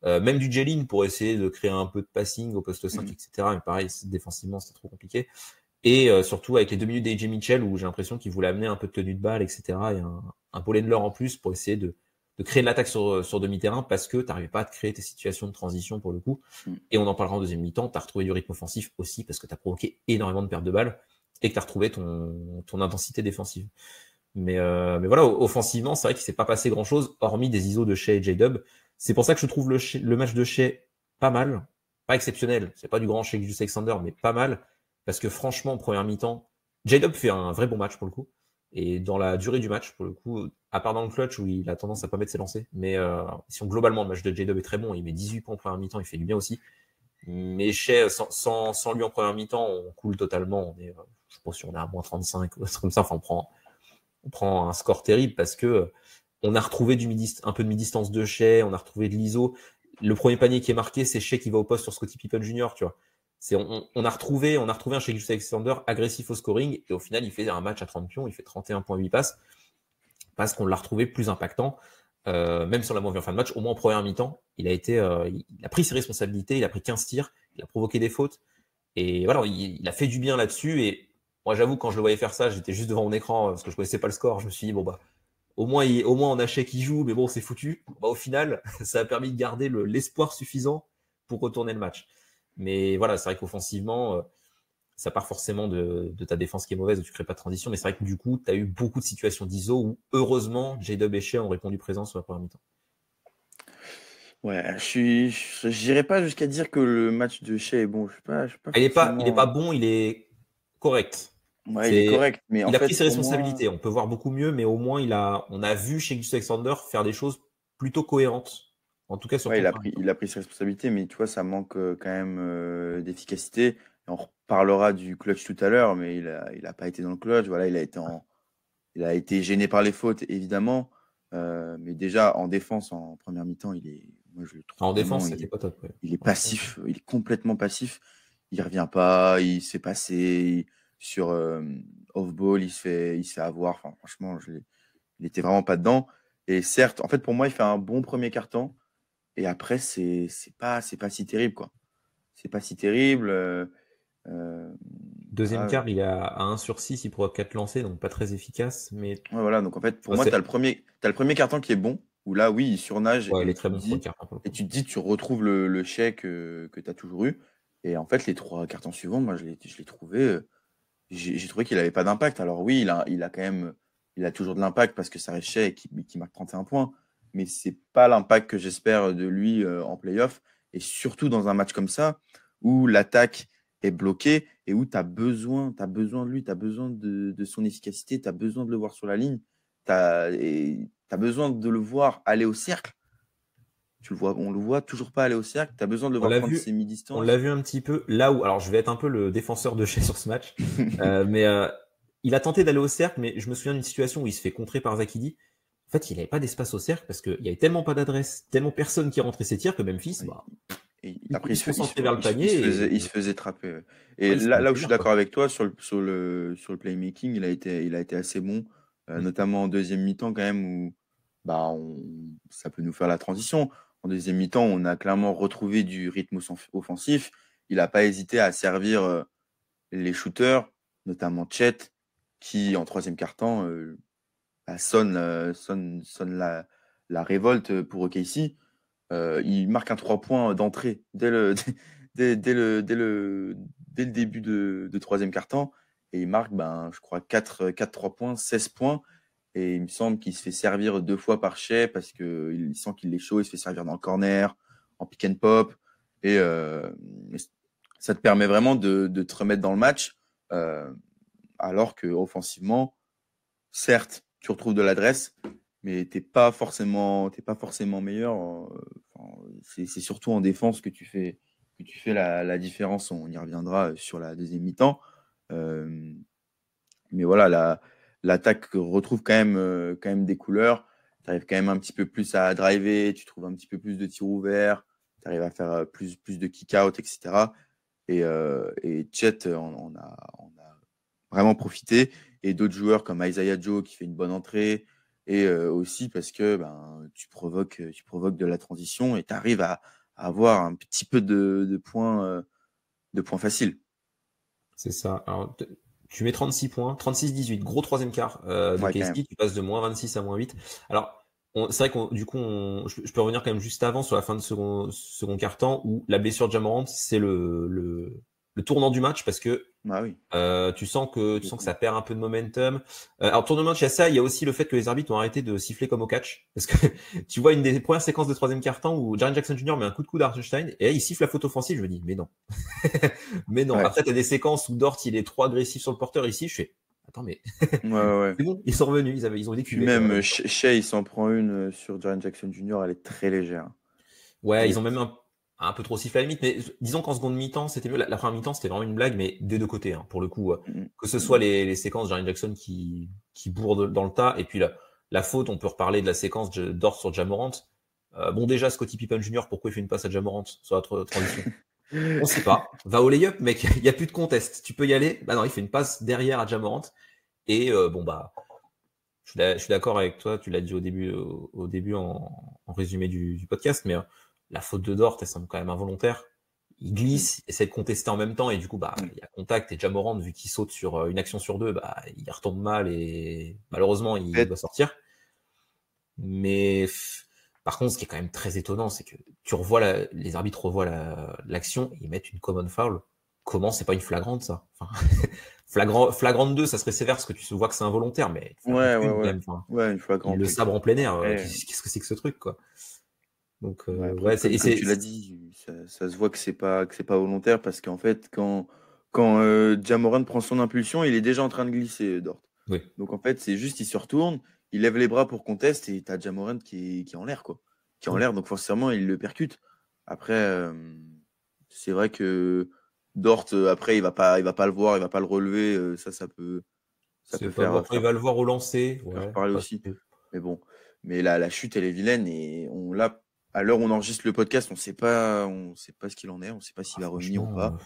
Speaker 2: Même du Jalen pour essayer de créer un peu de passing au poste 5, etc. Mais pareil, défensivement, c'était trop compliqué. Et surtout avec les 2 minutes d'AJ Mitchell où j'ai l'impression qu'il voulait amener un peu de tenue de balle, etc. Et un ball handler en plus pour essayer de créer de l'attaque sur demi-terrain parce que tu n'arrivais pas à te créer tes situations de transition pour le coup. Et on en parlera en deuxième mi-temps. Tu as retrouvé du rythme offensif aussi parce que tu as provoqué énormément de pertes de balles. et que tu as retrouvé ton intensité défensive. Mais voilà, offensivement, c'est vrai qu'il s'est pas passé grand-chose, hormis des ISO de Shea et J-Dub. C'est pour ça que je trouve le match de Shea pas mal, pas exceptionnel. C'est pas du grand Shea Gilgeous-Alexander, mais pas mal. Parce que franchement, en première mi-temps, J-Dub fait un vrai bon match pour le coup. Et dans la durée du match, pour le coup, à part dans le clutch où il a tendance à pas mettre ses lancers, mais si on globalement, le match de J-Dub est très bon, il met 18 points en première mi-temps, il fait du bien aussi. Mais Shea, sans lui en première mi-temps, on coule totalement. Je sais pas si on est à moins 35 ou comme ça. Enfin, on prend un score terrible parce que on a retrouvé un peu de mi-distance de Shea, on a retrouvé de l'ISO. Le premier panier qui est marqué, c'est Shea qui va au poste sur Scottie Pippen Jr., tu vois. On a retrouvé un Shea Gilgeous-Alexander agressif au scoring et au final, il fait un match à 30 pions, il fait 31,8 passes parce qu'on l'a retrouvé plus impactant. Même si on l'a moins vu en fin de match, au moins en première mi-temps, il a pris ses responsabilités, il a pris 15 tirs, il a provoqué des fautes et voilà, il a fait du bien là-dessus. Et moi, j'avoue, quand je le voyais faire ça, j'étais juste devant mon écran parce que je connaissais pas le score. Je me suis dit, bon, bah, au moins on a Shea qui joue, mais bon, c'est foutu. Bah, au final, ça a permis de garder l'espoir suffisant pour retourner le match. Mais voilà, c'est vrai qu'offensivement, ça part forcément de ta défense qui est mauvaise, où tu crées pas de transition. Mais c'est vrai que du coup, tu as eu beaucoup de situations d'ISO où, heureusement, J-Dub et Shea ont répondu présent sur la première mi-temps.
Speaker 1: Ouais, je n'irai pas jusqu'à dire que le match de Shea est bon. Je suis pas
Speaker 2: Il est pas
Speaker 1: forcément.
Speaker 2: bon, il est correct.
Speaker 1: Ouais, il est correct, mais en
Speaker 2: Il a pris
Speaker 1: fait,
Speaker 2: ses
Speaker 1: pour moi,
Speaker 2: responsabilités. On peut voir beaucoup mieux, mais au moins, on a vu chez Gilgeous-Alexander faire des choses plutôt cohérentes. En tout cas,
Speaker 1: ouais,
Speaker 2: surtout.
Speaker 1: il a pris ses responsabilités, mais tu vois, ça manque quand même d'efficacité. Et on reparlera du clutch tout à l'heure, mais il a pas été dans le clutch. Voilà, il a été gêné par les fautes, évidemment. Mais déjà, en défense, en première mi-temps, moi, je le trouve
Speaker 2: En
Speaker 1: vraiment,
Speaker 2: défense, c'était pas top. Ouais.
Speaker 1: il est passif, il est complètement passif. Il revient pas, il se fait passer sur off-ball, il se fait avoir. Enfin, franchement, il était vraiment pas dedans. Et certes, en fait, pour moi, il fait un bon premier quart-temps. Et après, c'est pas si terrible, quoi. C'est pas si terrible.
Speaker 2: Deuxième
Speaker 1: Voilà.
Speaker 2: quart, il a à 1 sur 6, il provoque 4 lancers, donc pas très efficace. Mais
Speaker 1: Ouais, voilà. Donc, en fait, pour
Speaker 2: ouais,
Speaker 1: moi, t'as le premier quart-temps qui est bon, où là, oui, il surnage
Speaker 2: il est très bon pour le quart.
Speaker 1: et tu te dis, tu retrouves le chèque que tu as toujours eu. Et en fait, les trois cartons suivants, moi, je l'ai trouvé, j'ai trouvé qu'il avait pas d'impact. Alors, oui, il a quand même, il a toujours de l'impact parce que ça reste Shea qui marque 31 points. Mais c'est pas l'impact que j'espère de lui en playoff. Et surtout dans un match comme ça, où l'attaque est bloquée et où t'as besoin de lui, tu as besoin de son efficacité, tu as besoin de le voir sur la ligne, tu as besoin de le voir aller au cercle. On le voit toujours pas aller au cercle, tu as besoin de le
Speaker 2: On
Speaker 1: voir
Speaker 2: l'a
Speaker 1: prendre
Speaker 2: vu,
Speaker 1: ses
Speaker 2: on l'a
Speaker 1: mi-distances.
Speaker 2: vu un petit peu là où. Alors, je vais être un peu le défenseur de Shea sur ce match, mais il a tenté d'aller au cercle, mais je me souviens d'une situation où il se fait contrer par Zakidi. En fait, il n'avait pas d'espace au cercle parce qu'il y avait tellement pas d'adresse, tellement personne qui rentrait ses tirs que Memphis, bah,
Speaker 1: Et après,
Speaker 2: il se concentrait vers le panier
Speaker 1: il se
Speaker 2: et
Speaker 1: faisait trapper. Ouais. Et
Speaker 2: ouais, il se prenait
Speaker 1: là où je suis
Speaker 2: plaisir, quoi.
Speaker 1: d'accord avec toi sur le playmaking, il a été assez bon,
Speaker 2: Mm.
Speaker 1: notamment en deuxième mi-temps quand même où bah, ça peut nous faire la transition. En deuxième mi-temps, on a clairement retrouvé du rythme offensif. Il n'a pas hésité à servir les shooters, notamment Chet, qui en troisième quart-temps bah, sonne la révolte pour OKC. Il marque un 3 points d'entrée dès le début de troisième quart-temps. Et il marque, ben, je crois, 4 3 points, 16 points. Et il me semble qu'il se fait servir 2 fois par Shea parce qu'il sent qu'il est chaud. Il se fait servir dans le corner, en pick and pop. Et ça te permet vraiment de te remettre dans le match. euh, Alors que offensivement, certes, tu retrouves de l'adresse, mais t'es pas forcément meilleur. Enfin, c'est surtout en défense que tu fais la différence. On y reviendra sur la deuxième mi-temps. Euh, mais voilà, l'attaque retrouve quand même des couleurs. Tu arrives quand même un petit peu plus à driver, tu trouves un petit peu plus de tirs ouverts, tu arrives à faire plus de kick-out, etc. Et Chet on a vraiment profité. Et d'autres joueurs comme Isaiah Joe qui fait une bonne entrée. Et aussi parce que ben, tu provoques de la transition et tu arrives à avoir un petit peu de points faciles.
Speaker 2: C'est ça. Alors, tu mets 36 points, 36-18, gros troisième quart de
Speaker 1: Ouais, quand même.
Speaker 2: KC, tu passes de moins 26 à moins 8. Alors, c'est vrai que du coup, je peux revenir quand même juste avant sur la fin de second quart-temps où la blessure de Ja Morant, c'est le tournant du match parce que
Speaker 1: Bah oui.
Speaker 2: tu sens que ça perd un peu de momentum. Alors, tournant du match, il y a ça. Il y a aussi le fait que les arbitres ont arrêté de siffler comme au catch. Parce que tu vois une des premières séquences de troisième quart-temps où Jaren Jackson Jr. met un coup de coude à Hartenstein et là, il siffle la faute offensive. Je me dis, mais non. Mais non.
Speaker 1: Ouais.
Speaker 2: Après, tu as des séquences où Dort, il est trop agressif sur le porteur ici. Je fais, attends, mais
Speaker 1: Ouais.
Speaker 2: c'est bon, ils sont revenus. Ils ont
Speaker 1: Puis
Speaker 2: déculé.
Speaker 1: même Shea, il s'en prend une sur Jaren Jackson Jr., elle est très légère.
Speaker 2: Ouais, ils ont même un peu trop sifflé à la limite, mais disons qu'en seconde mi-temps, c'était mieux. La première mi-temps, c'était vraiment une blague, mais des deux côtés, hein, pour le coup. Que ce soit les séquences de Jaren Jackson qui bourre dans le tas, et puis la faute, on peut reparler de la séquence d'Or sur Ja Morant. Bon, déjà, Scottie Pippen Jr., pourquoi il fait une passe à Ja Morant sur la transition? On sait pas. Va au lay-up, mec, il n'y a plus de contest. Tu peux y aller. Bah non, il fait une passe derrière à Ja Morant. Et bon, bah, je suis d'accord avec toi, tu l'as dit au début en résumé du podcast, mais la faute de Dort, elle semble quand même involontaire. Il glisse, essaie de contester en même temps, et du coup, bah, il y a contact, et Ja Morant, vu qu'il saute sur une action sur deux, bah, il retombe mal, et malheureusement, il doit sortir. Mais par contre, ce qui est quand même très étonnant, c'est que les arbitres revoient l'action, et ils mettent une common foul. Comment c'est pas une flagrante, ça? Enfin, flagrante 2, ça serait sévère parce que tu vois que c'est involontaire, mais
Speaker 1: une flagrante.
Speaker 2: Le sabre en plein air, qu'est-ce que c'est que ce truc, quoi? Donc,
Speaker 1: comme tu l'as dit, ça se voit que c'est pas volontaire parce qu'en fait, quand Ja Morant prend son impulsion, il est déjà en train de glisser, Dort.
Speaker 2: Oui.
Speaker 1: Donc en fait, c'est juste, il se retourne, il lève les bras pour conteste et t'as Ja Morant qui est en l'air, quoi. Qui est en l'air, donc forcément, il le percute. Après, c'est vrai que Dort, après, il va pas le voir, il va pas le relever. Ça peut faire.
Speaker 2: Il va le voir au lancer.
Speaker 1: Faire parler aussi. Mais bon, la chute, elle est vilaine et à l'heure où on enregistre le podcast, on sait pas ce qu'il en est, on sait pas s'il va revenir ou pas.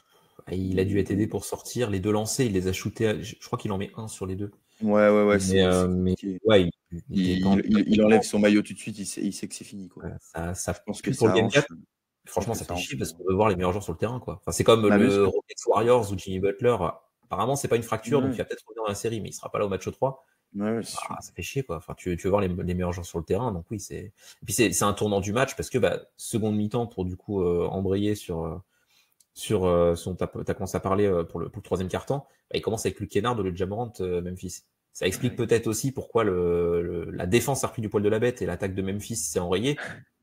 Speaker 2: Il a dû être aidé pour sortir. Les deux lancers, il les a shootés. Je crois qu'il en met un sur les deux.
Speaker 1: Ouais. Il enlève son maillot tout de suite, il sait que c'est fini, quoi.
Speaker 2: Ça je pense que pour le Game 4. Franchement, ça fait chier parce qu'on veut voir les meilleurs joueurs sur le terrain, quoi. Enfin, c'est comme le Rockets Warriors ou Jimmy Butler. Apparemment, c'est pas une fracture, donc il va peut-être revenir dans la série, mais il sera pas là au match 3. Ça fait chier, quoi. Enfin, tu veux voir les meilleurs joueurs sur le terrain, donc oui, et puis c'est un tournant du match parce que seconde mi-temps pour du coup embrayer sur t'as commencé à parler pour le troisième quart-temps, il commence avec Luke Kennard au lieu de Ja Morant, Memphis. Ça explique peut-être aussi pourquoi la défense a repris du poil de la bête et l'attaque de Memphis s'est enrayée.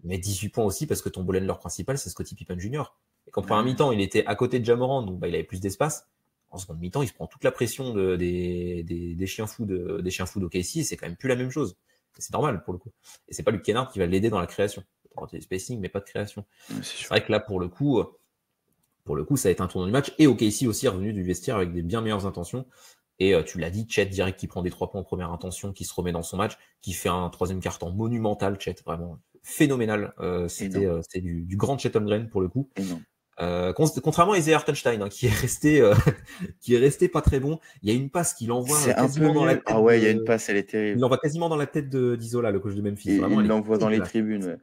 Speaker 2: Mais 18 points aussi parce que ton ball handler principal, c'est Scottie Pippen Jr. Et qu'en première mi-temps, il était à côté de Ja Morant, donc il avait plus d'espace. En seconde mi-temps, il se prend toute la pression des chiens fous d'OKC, et c'est quand même plus la même chose. C'est normal pour le coup. Et c'est pas Luke Kennard qui va l'aider dans la création. Il va des spacing, mais pas de création. C'est vrai que là, pour le coup, ça a été un tournant du match. Et OKC aussi est revenu du vestiaire avec des bien meilleures intentions. Et tu l'as dit, Chet direct qui prend des 3 points en première intention, qui se remet dans son match, qui fait un troisième quart-temps monumental, Chet, vraiment phénoménal. C'était du grand Chet Holmgren pour le coup. Contrairement à Isaiah Hartenstein, qui est resté pas très bon. Il y a une passe qu'il envoie quasiment dans la tête.
Speaker 1: Ah ouais, il y a une passe, elle est terrible.
Speaker 2: Il l'envoie quasiment dans la tête d'Isola, le coach de Memphis.
Speaker 1: Vraiment, il l'envoie dans les tribunes.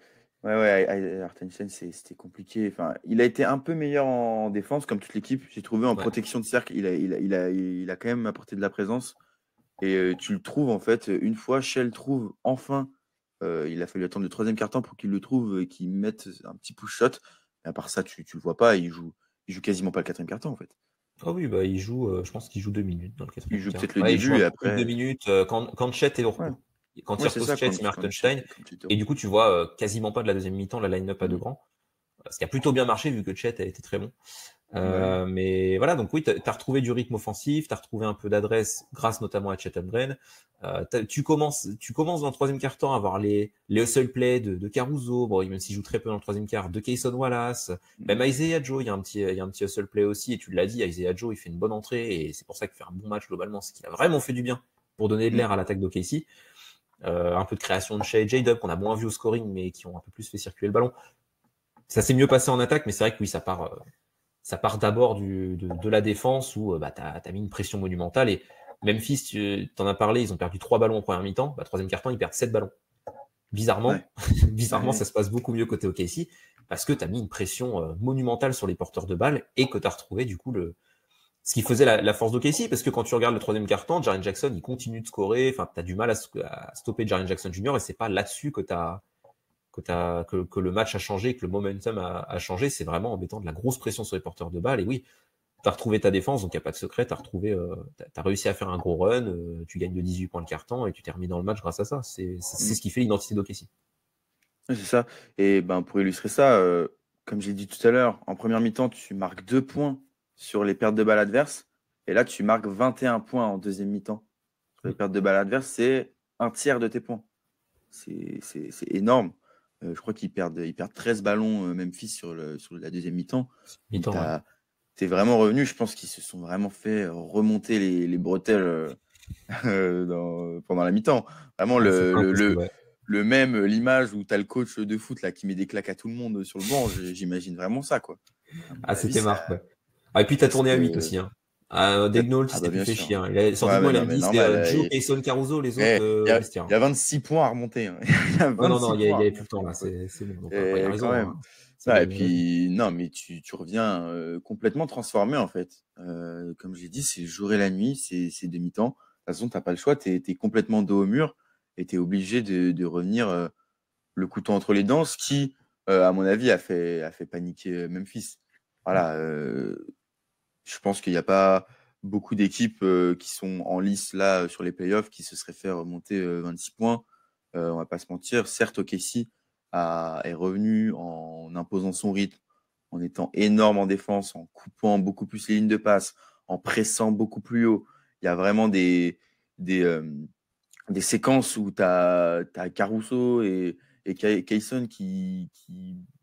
Speaker 1: Ouais, Hartenstein, c'était compliqué. Enfin, il a été un peu meilleur en défense, comme toute l'équipe. J'ai trouvé en protection de cercle, il a quand même apporté de la présence. Et tu le trouves, en fait, une fois, Shell trouve enfin, il a fallu attendre le troisième quart-temps pour qu'il le trouve et qu'il mette un petit push shot. Et à part ça, tu le vois pas, il joue quasiment pas le quatrième quart-temps, en fait.
Speaker 2: Ah oui, il joue, je pense qu'il joue 2 minutes dans le quatrième.
Speaker 1: Il joue peut-être le début et après.
Speaker 2: 2 minutes quand Chet est au repos. Quand il repose Chet, il met Hartenstein. Et du coup, tu vois quasiment pas de la deuxième mi-temps la line-up à deux grands. Ce qui a plutôt bien marché vu que Chet a été très bon. Mais voilà, donc oui, t'as retrouvé du rythme offensif, t'as retrouvé un peu d'adresse grâce notamment à Chet Holmgren. Tu commences dans le troisième quart-temps à avoir les hustle plays de Caruso, bon, même s'il joue très peu dans le troisième quart, de Kayson Wallace, même Isaiah Joe, il y a un petit hustle play aussi, et tu l'as dit, Isaiah Joe, il fait une bonne entrée, et c'est pour ça qu'il fait un bon match globalement, c'est qu'il a vraiment fait du bien pour donner de l'air à l'attaque d'OKC. Un peu de création de Shea J-Dub qu'on a moins vu au scoring, mais qui ont un peu plus fait circuler le ballon. Ça s'est mieux passé en attaque, mais c'est vrai que oui, ça part d'abord de la défense où t'as mis une pression monumentale. Et Memphis, tu t'en as parlé, ils ont perdu 3 ballons en première mi-temps. Troisième quart-temps, ils perdent 7 ballons. Bizarrement, ça se passe beaucoup mieux côté OKC parce que t'as mis une pression monumentale sur les porteurs de balles et que t'as retrouvé du coup ce qui faisait la force d'OKC, parce que quand tu regardes le troisième quart-temps, Jaren Jackson, il continue de scorer. Enfin, t'as du mal à stopper Jaren Jackson Jr. et c'est pas là-dessus que le match a changé, que le momentum a changé. C'est vraiment en mettant de la grosse pression sur les porteurs de balles. Et oui, as retrouvé ta défense, donc il n'y a pas de secret. Tu as réussi à faire un gros run, tu gagnes de 18 points le quart-temps et tu termines dans le match grâce à ça. C'est ce qui fait l'identité d'OKC.
Speaker 1: Ouais, c'est ça. Et ben, pour illustrer ça, comme j'ai dit tout à l'heure, en première mi-temps, tu marques 2 points sur les pertes de balles adverses. Et là, tu marques 21 points en deuxième mi-temps. Sur les pertes de balles adverses, c'est un tiers de tes points. C'est énorme. Je crois qu'ils perdent 13 ballons, Memphis, sur la deuxième mi-temps.
Speaker 2: Mi-temps,
Speaker 1: T'es vraiment revenu. Je pense qu'ils se sont vraiment fait remonter les bretelles pendant la mi-temps. Vraiment, l'image où tu as le coach de foot là, qui met des claques à tout le monde sur le banc, j'imagine vraiment ça, quoi.
Speaker 2: C'était marque, ouais. Et puis, tu as tourné à 8 aussi. Hein. Daignault, il s'était plus fait chier. Hein. Il avait dit c'était Joe, Kayson Caruso, les autres vestiaires.
Speaker 1: Il y a 26 points à remonter. Hein.
Speaker 2: Non, il y avait plus le temps, là. C'est bon. Donc, il a raison. Même.
Speaker 1: Et puis, non, mais tu reviens complètement transformé, en fait. Comme j'ai dit, c'est le jour et la nuit, c'est demi-temps. De toute façon, tu n'as pas le choix, tu es complètement dos au mur et tu es obligé de revenir le couteau entre les dents, ce qui, à mon avis, a fait paniquer Memphis. Voilà, je pense qu'il n'y a pas beaucoup d'équipes qui sont en lice là sur les playoffs qui se seraient fait remonter 26 points. On va pas se mentir. Certes, OKC est revenu en imposant son rythme, en étant énorme en défense, en coupant beaucoup plus les lignes de passe, en pressant beaucoup plus haut. Il y a vraiment des séquences où tu as Caruso et Kayson qui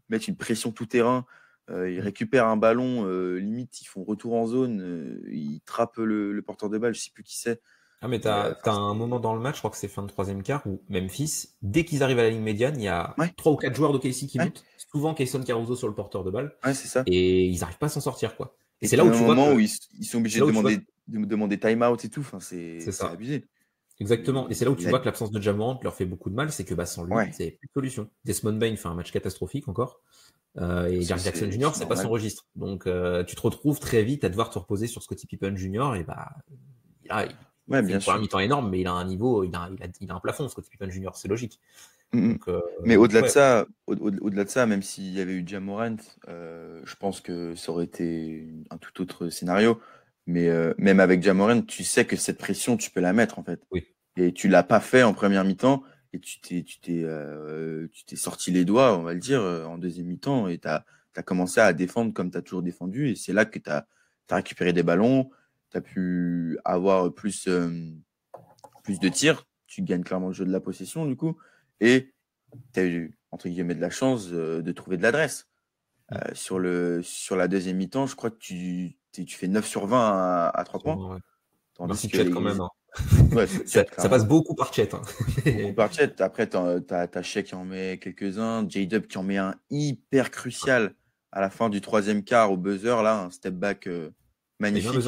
Speaker 1: mettent une pression tout terrain. Ils récupèrent un ballon, limite, ils font retour en zone, ils trappent le porteur de balle, je ne sais plus qui c'est.
Speaker 2: Ah, mais t'as un moment dans le match, je crois que c'est fin de troisième quart, où Memphis, dès qu'ils arrivent à la ligne médiane, il y a 3 ou 4 joueurs d'OKC qui montent, souvent Kayson Caruso sur le porteur de balle,
Speaker 1: c'est ça.
Speaker 2: Et ils n'arrivent pas à s'en sortir, quoi.
Speaker 1: Et c'est là où tu vois où ils sont obligés de demander time-out et tout, enfin, c'est abusé.
Speaker 2: Exactement. Et c'est là où tu vois que l'absence de Ja Morant leur fait beaucoup de mal, c'est que sans lui, c'est plus de solution. Desmond Bane fait un match catastrophique encore. Et Jaren Jackson Jr., c'est pas son registre. Donc, tu te retrouves très vite à devoir te reposer sur Scottie Pippen Jr. Et il fait une première mi-temps énorme, mais il a un niveau, il a un plafond, Scottie Pippen Jr., c'est logique.
Speaker 1: Donc, mais au-delà de ça, même s'il y avait eu Ja Morant, je pense que ça aurait été un tout autre scénario. Mais même avec Ja Morant, tu sais que cette pression, tu peux la mettre en fait.
Speaker 2: Oui.
Speaker 1: Et tu l'as pas fait en première mi-temps et tu t'es sorti les doigts, on va le dire, en deuxième mi-temps et tu as commencé à défendre comme tu as toujours défendu. Et c'est là que tu as récupéré des ballons, tu as pu avoir plus de tirs. Tu gagnes clairement le jeu de la possession du coup. Et tu as eu, entre guillemets, de la chance de trouver de l'adresse. Sur la deuxième mi-temps, je crois que tu fais 9 sur 20 à 3 points.
Speaker 2: Ouais.
Speaker 1: Merci
Speaker 2: Chet quand même. Hein.
Speaker 1: Ouais,
Speaker 2: ça passe beaucoup par Chet. Hein.
Speaker 1: Beaucoup par Chet. Après, tu as Shea qui en met quelques-uns, J-Dub qui en met un hyper crucial à la fin du troisième quart au buzzer, là, un step back magnifique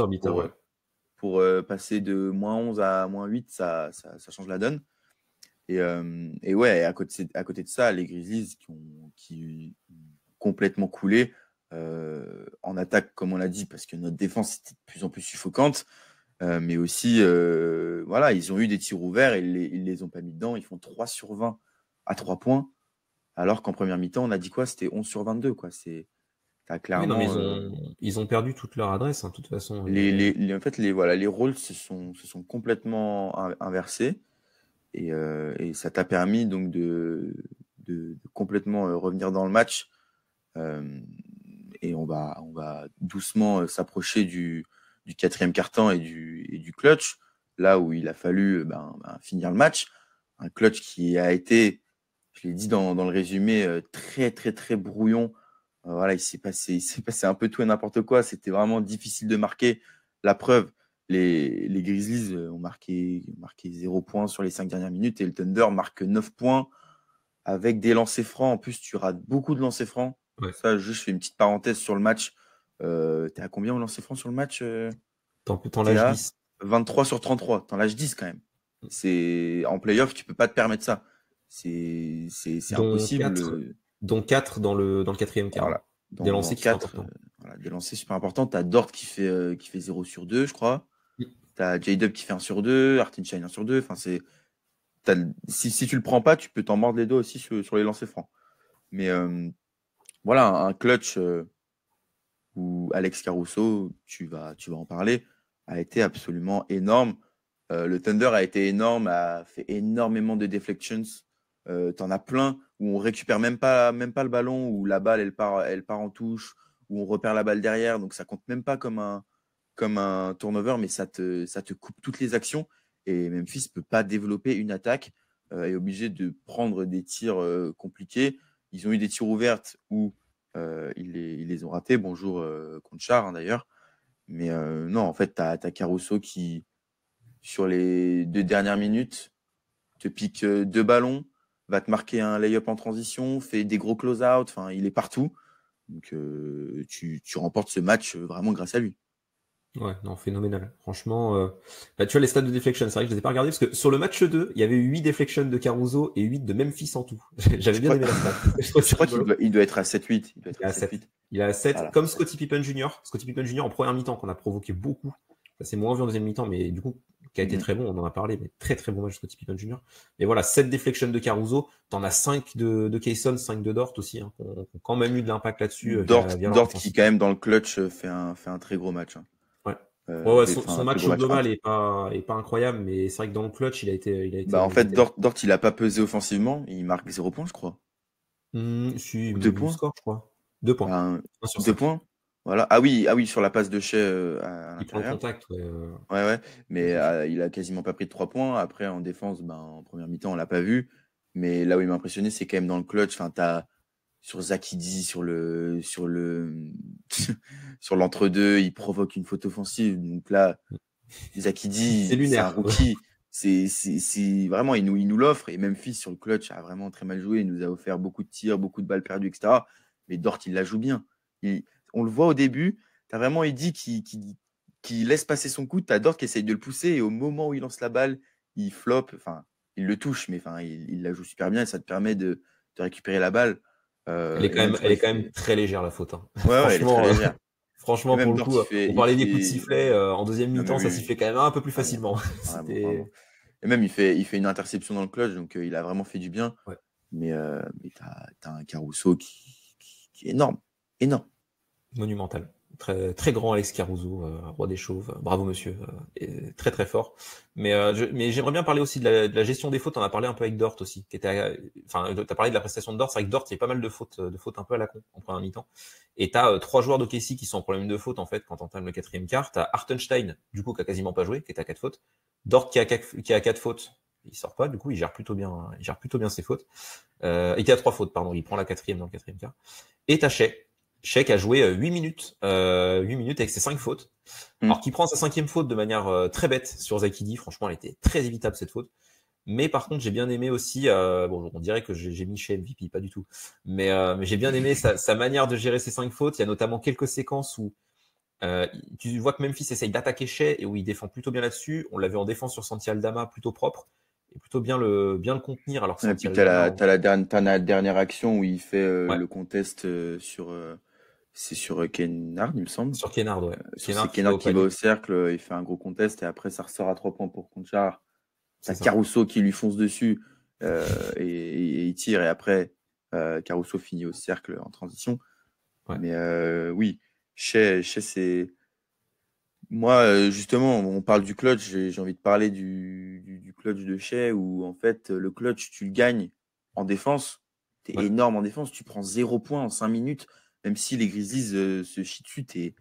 Speaker 1: pour passer de -11 à -8, ça change la donne. Et ouais, à côté de ça, les Grizzlies qui ont complètement coulé en attaque, comme on l'a dit, parce que notre défense était de plus en plus suffocante. Mais aussi, voilà, ils ont eu des tirs ouverts et ils les ont pas mis dedans. Ils font 3 sur 20 à 3 points. Alors qu'en première mi-temps, on a dit quoi? C'était 11 sur 22. Quoi. T'as clairement,
Speaker 2: ils ont perdu toute leur adresse, hein, de toute façon.
Speaker 1: En fait, les rôles se sont complètement inversés. Et ça t'a permis donc de complètement revenir dans le match. Et on va doucement s'approcher du quatrième quart-temps et du clutch, là où il a fallu finir le match. Un clutch qui a été, je l'ai dit dans le résumé, très, très, très brouillon. Voilà, il s'est passé un peu tout et n'importe quoi. C'était vraiment difficile de marquer. La preuve, les Grizzlies ont marqué 0 points sur les 5 dernières minutes et le Thunder marque 9 points avec des lancers francs. En plus, tu rates beaucoup de lancers francs.
Speaker 2: Ouais.
Speaker 1: Ça, juste, je fais une petite parenthèse sur le match. T'es à combien au lancer franc sur le match
Speaker 2: T'en lâches 10.
Speaker 1: 23 sur 33. T'en lâches 10 quand même. En playoff, tu peux pas te permettre ça. C'est impossible.
Speaker 2: Dont 4 dans le quatrième quart.
Speaker 1: Voilà.
Speaker 2: Des lancers qui sont importants.
Speaker 1: Des lancers super importants. T'as Dort qui fait 0 sur 2, je crois. T'as J-Dub qui fait 1 sur 2. Hartenstein 1 sur 2. Enfin, si tu le prends pas, tu peux t'en mordre les doigts aussi sur les lancers francs. Mais voilà, un clutch où Alex Caruso, tu vas en parler, a été absolument énorme. Le Thunder a été énorme, a fait énormément de deflections. T'en as plein où on récupère même pas le ballon, où la balle elle part en touche, où on repère la balle derrière, donc ça compte même pas comme un turnover, mais ça te coupe toutes les actions. Et Memphis peut pas développer une attaque, est obligé de prendre des tirs compliqués. Ils ont eu des tirs ouvertes où ils les ont ratés. Bonjour Conchar, hein, d'ailleurs. Mais non, en fait, tu as Caruso qui, sur les 2 dernières minutes, te pique 2 ballons, va te marquer un lay-up en transition, fait des gros close-out. Enfin, il est partout. Donc, tu remportes ce match vraiment grâce à lui.
Speaker 2: Ouais, non, phénoménal. Franchement, tu vois les stats de deflection, c'est vrai que je les ai pas regardés parce que sur le match 2, il y avait eu 8 deflections de Caruso et 8 de Memphis en tout. J'avais bien aimé la stat.
Speaker 1: Je crois qu'il doit être à 7-8.
Speaker 2: Il est à 7. Il est à 7, voilà. Comme Scottie Pippen Jr. Scottie Pippen Jr. en première mi-temps qu'on a provoqué beaucoup. Ça s'est moins vu en deuxième mi-temps, mais du coup, qui a été très bon, on en a parlé, mais très très bon match Scottie Pippen Jr. Et voilà, 7 deflections de Caruso, t'en as 5 de Kayson, 5 de Dort aussi, hein, qui ont quand même eu de l'impact là-dessus.
Speaker 1: Dort qui quand même dans le clutch fait un très gros match. Hein.
Speaker 2: Ouais, son match au global est pas incroyable, mais c'est vrai que dans le clutch, il a été.
Speaker 1: En fait, Dort, il a pas pesé offensivement, il marque 0 points, je crois.
Speaker 2: Si,
Speaker 1: 2 points.
Speaker 2: Score, je crois. 2 points.
Speaker 1: 2 points. Voilà. Ah oui, sur la passe de Shai à l'intérieur.
Speaker 2: Il prend le contact,
Speaker 1: ouais. Mais il a quasiment pas pris de 3 points. Après, en défense, en première mi-temps, on l'a pas vu. Mais là où il m'a impressionné, c'est quand même dans le clutch. Enfin, t'as sur Zakidi, sur l'entre-deux, il provoque une faute offensive. Donc là, Zakidi, c'est un rookie. C'est vraiment, il nous l'offre. Et Memphis, sur le clutch, a vraiment très mal joué. Il nous a offert beaucoup de tirs, beaucoup de balles perdues, etc. Mais Dort, il la joue bien. On le voit au début. Tu as vraiment Eddy qui laisse passer son coup. Tu as Dort qui essaye de le pousser. Et au moment où il lance la balle, il floppe. Enfin, il le touche, mais il la joue super bien. Et ça te permet de récupérer la balle.
Speaker 2: Elle est quand même très légère, la faute. Hein.
Speaker 1: Ouais, elle est très légère.
Speaker 2: Franchement, pour le coup, on parlait des coups de sifflet. En deuxième mi-temps, ça sifflait quand même un peu plus facilement.
Speaker 1: Vraiment. Et même, il fait une interception dans le clutch, donc il a vraiment fait du bien.
Speaker 2: Ouais.
Speaker 1: Mais t'as un Caruso qui est énorme. Énorme.
Speaker 2: Monumental. Très, très grand Alex Caruso, roi des chauves. Bravo, monsieur. Très, très fort. Mais j'aimerais bien parler aussi de la gestion des fautes. On a parlé un peu avec Dort aussi. T'as parlé de la prestation de Dort. C'est vrai que Dort, il y a pas mal de fautes un peu à la con en première mi-temps. Et t'as 3 joueurs d'OKC qui sont en problème de faute, en fait, quand on entame le 4e quart. T'as Hartenstein, du coup, qui a quasiment pas joué, qui est à 4 fautes. Dort qui a 4 fautes. Il sort pas, du coup, il gère plutôt bien ses fautes. Et qui a 3 fautes, pardon. Il prend la 4e dans le 4e quart. Et t'as Shai a joué 8 minutes avec ses 5 fautes. Alors qu'il prend sa 5e faute de manière très bête sur Zakidi. Franchement, elle était très évitable, cette faute. Mais par contre, j'ai bien aimé aussi, on dirait que j'ai mis Shai MVP, pas du tout. Mais j'ai bien aimé sa manière de gérer ses 5 fautes. Il y a notamment quelques séquences où tu vois que Memphis essaye d'attaquer Shai et où il défend plutôt bien là-dessus. On l'a vu en défense sur Santi Aldama, plutôt propre. Et plutôt bien le contenir. Alors,
Speaker 1: et puis t'as la dernière action où il fait le contest sur... c'est sur Kennard, il me semble.
Speaker 2: Sur Kennard, ouais.
Speaker 1: C'est Kennard qui va au cercle, il fait un gros contest et après ça ressort à 3 points pour Conchar. T'as Caruso qui lui fonce dessus et il tire et après Caruso finit au cercle en transition. Ouais. Mais oui, Shai, c'est... Moi, justement, on parle du clutch, j'ai envie de parler du clutch de Shai où en fait le clutch, tu le gagnes en défense. T'es énorme en défense, tu prends 0 points en 5 minutes. Même si les Grizzlies se chient dessus, t'es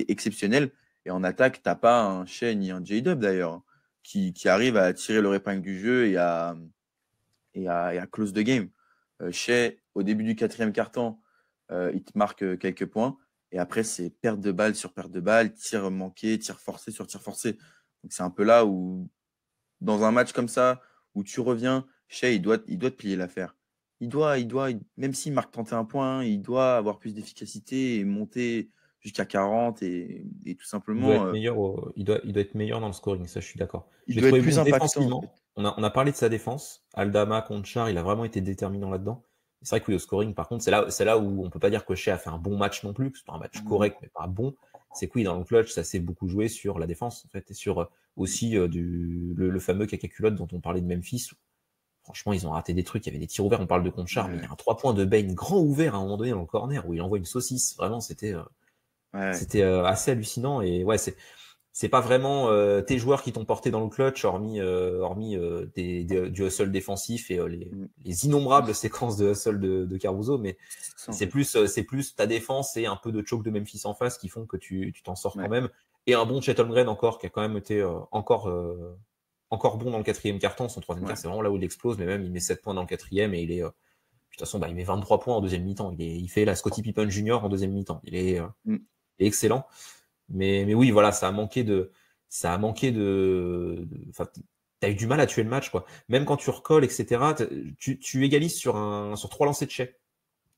Speaker 1: exceptionnel. Et en attaque, t'as pas un Shai ni un J-Dub d'ailleurs, qui arrive à tirer leur épingle du jeu et à close the game. Shai, au début du 4e quart-temps, il te marque quelques points. Et après, c'est perte de balle sur perte de balle, tir manqué, tir forcé sur tir forcé. Donc c'est un peu là où, dans un match comme ça, où tu reviens, Shai, il doit te plier l'affaire. Il doit, même s'il marque 31 points, il doit avoir plus d'efficacité et monter jusqu'à 40 et tout simplement.
Speaker 2: Il doit être meilleur dans le scoring, ça je suis d'accord.
Speaker 1: Il doit être plus impactant. En fait.
Speaker 2: On a parlé de sa défense. Aldama, Conchar, il a vraiment été déterminant là-dedans. C'est vrai que oui, au scoring, par contre, c'est là où on peut pas dire que Shai a fait un bon match non plus, que c'est pas un match correct, mais pas bon. C'est que oui, dans le clutch, ça s'est beaucoup joué sur la défense, en fait, et sur aussi le fameux caca-culotte dont on parlait de Memphis. Franchement, ils ont raté des trucs. Il y avait des tirs ouverts. On parle de Conchar, mais il y a un 3 points de Bane grand ouvert à un moment donné dans le corner où il envoie une saucisse. Vraiment, c'était
Speaker 1: Ouais.
Speaker 2: C'était assez hallucinant. Et ouais, c'est pas vraiment tes joueurs qui t'ont porté dans le clutch, hormis du hustle défensif et
Speaker 1: Mm.
Speaker 2: les innombrables séquences de hustle de Caruso, mais
Speaker 1: C'est ça, en
Speaker 2: c'est
Speaker 1: fait.
Speaker 2: plus ta défense et un peu de choke de Memphis en face qui font que tu t'en sors quand
Speaker 1: Ouais.
Speaker 2: même. Et un bon Chet Holmgren encore, qui a quand même été encore bon dans le quatrième quart-temps. Son troisième
Speaker 1: Ouais.
Speaker 2: quart, c'est vraiment là où il explose, mais même il met 7 points dans le quatrième et il est de toute façon, il met 23 points en deuxième mi-temps. Il fait la Scottie Pippen Junior en deuxième mi-temps. Il est
Speaker 1: Mm.
Speaker 2: excellent. Mais oui, voilà, enfin, t'as eu du mal à tuer le match, quoi. Même quand tu recolles, etc., tu égalises sur 3 lancers de Shea,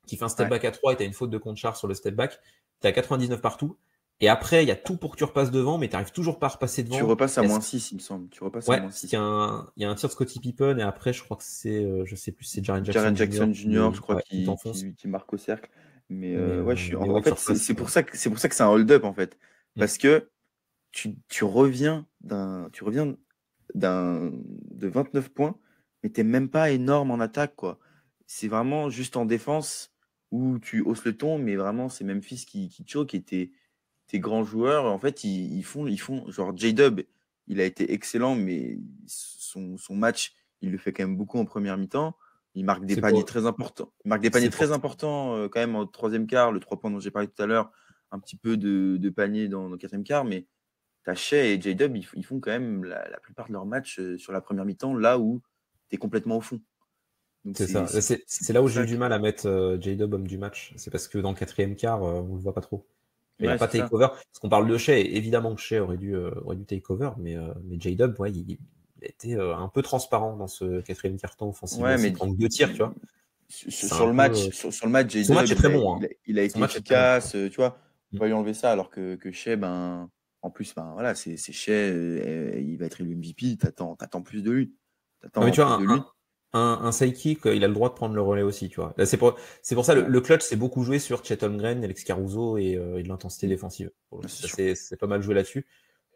Speaker 2: qui fait un step
Speaker 1: Ouais.
Speaker 2: back à 3 et t'as une faute de Conchar sur le step back. T'es à 99 partout. Et après, il y a tout pour que tu repasses devant, mais t'arrives toujours pas à repasser
Speaker 1: Tu
Speaker 2: devant.
Speaker 1: repasses à -6, il me semble. Tu repasses à
Speaker 2: Ouais, parce
Speaker 1: -6.
Speaker 2: qu'il y a un tir de Scottie Pippen, et après, je crois que je sais plus, c'est Jaren Jackson
Speaker 1: Jaren
Speaker 2: Jr.
Speaker 1: Jackson Jr., je crois,
Speaker 2: qui t'enfonce.
Speaker 1: qui marque au cercle. Mais
Speaker 2: Mais,
Speaker 1: ouais,
Speaker 2: mais
Speaker 1: en
Speaker 2: ouais, tu
Speaker 1: fait,
Speaker 2: repasses.
Speaker 1: c'est pour ça que c'est un hold-up, en fait.
Speaker 2: Mm.
Speaker 1: Parce que tu reviens de 29 points, mais t'es même pas énorme en attaque, quoi. C'est vraiment juste en défense où tu hausses le ton, mais vraiment, c'est Memphis qui choke et tes grands joueurs, en fait, ils font genre J-Dub, il a été excellent, mais son match, il le fait quand même beaucoup en première mi-temps. Il marque des
Speaker 2: C'est
Speaker 1: paniers
Speaker 2: pour,
Speaker 1: très importants. Il marque des paniers
Speaker 2: c'est pour
Speaker 1: très importants quand même en troisième quart, le 3 points dont j'ai parlé tout à l'heure, un petit peu de panier dans le quatrième quart, mais Shea et J-Dub, ils font quand même la plupart de leurs matchs sur la première mi-temps, là où tu es complètement au fond. Donc
Speaker 2: C'est ça. C'est là où
Speaker 1: pour
Speaker 2: j'ai eu
Speaker 1: ça
Speaker 2: du
Speaker 1: que.
Speaker 2: mal à mettre J-Dub homme du match. C'est parce que dans le quatrième quart, on le voit pas trop. Il n'y a
Speaker 1: Ouais,
Speaker 2: pas
Speaker 1: c'est ça.
Speaker 2: takeover. Parce qu'on parle de Shea, évidemment que Shea aurait dû takeover, mais J-Dub, ouais, il était un peu transparent dans ce quatrième quart-temps offensivement
Speaker 1: Ouais,
Speaker 2: aussi. Il
Speaker 1: mais
Speaker 2: prend que 2 tirs, tu vois. C'est
Speaker 1: sur
Speaker 2: un
Speaker 1: le
Speaker 2: peu.
Speaker 1: match, sur le match,
Speaker 2: Son match
Speaker 1: J-Dub,
Speaker 2: est très bon, hein.
Speaker 1: il a
Speaker 2: Son
Speaker 1: été
Speaker 2: match est très bon, par
Speaker 1: efficace,
Speaker 2: contre.
Speaker 1: tu vois. On
Speaker 2: Mm.
Speaker 1: va lui enlever ça, alors que Shea, ben, en plus, ben, voilà, c'est Shea, il va être élu MVP, t'attends plus de lui.
Speaker 2: Non, mais
Speaker 1: T'attends
Speaker 2: tu
Speaker 1: plus
Speaker 2: vois,
Speaker 1: de lui.
Speaker 2: un sidekick, il a le droit de prendre le relais aussi, tu vois. Là, c'est pour ça,
Speaker 1: Ouais.
Speaker 2: le clutch, c'est beaucoup joué sur Chet Holmgren, Alex Caruso et de l'intensité
Speaker 1: Mm.
Speaker 2: défensive. Pour le
Speaker 1: Ouais,
Speaker 2: coup,
Speaker 1: c'est
Speaker 2: ça,
Speaker 1: sûr.
Speaker 2: c'est pas mal joué là-dessus.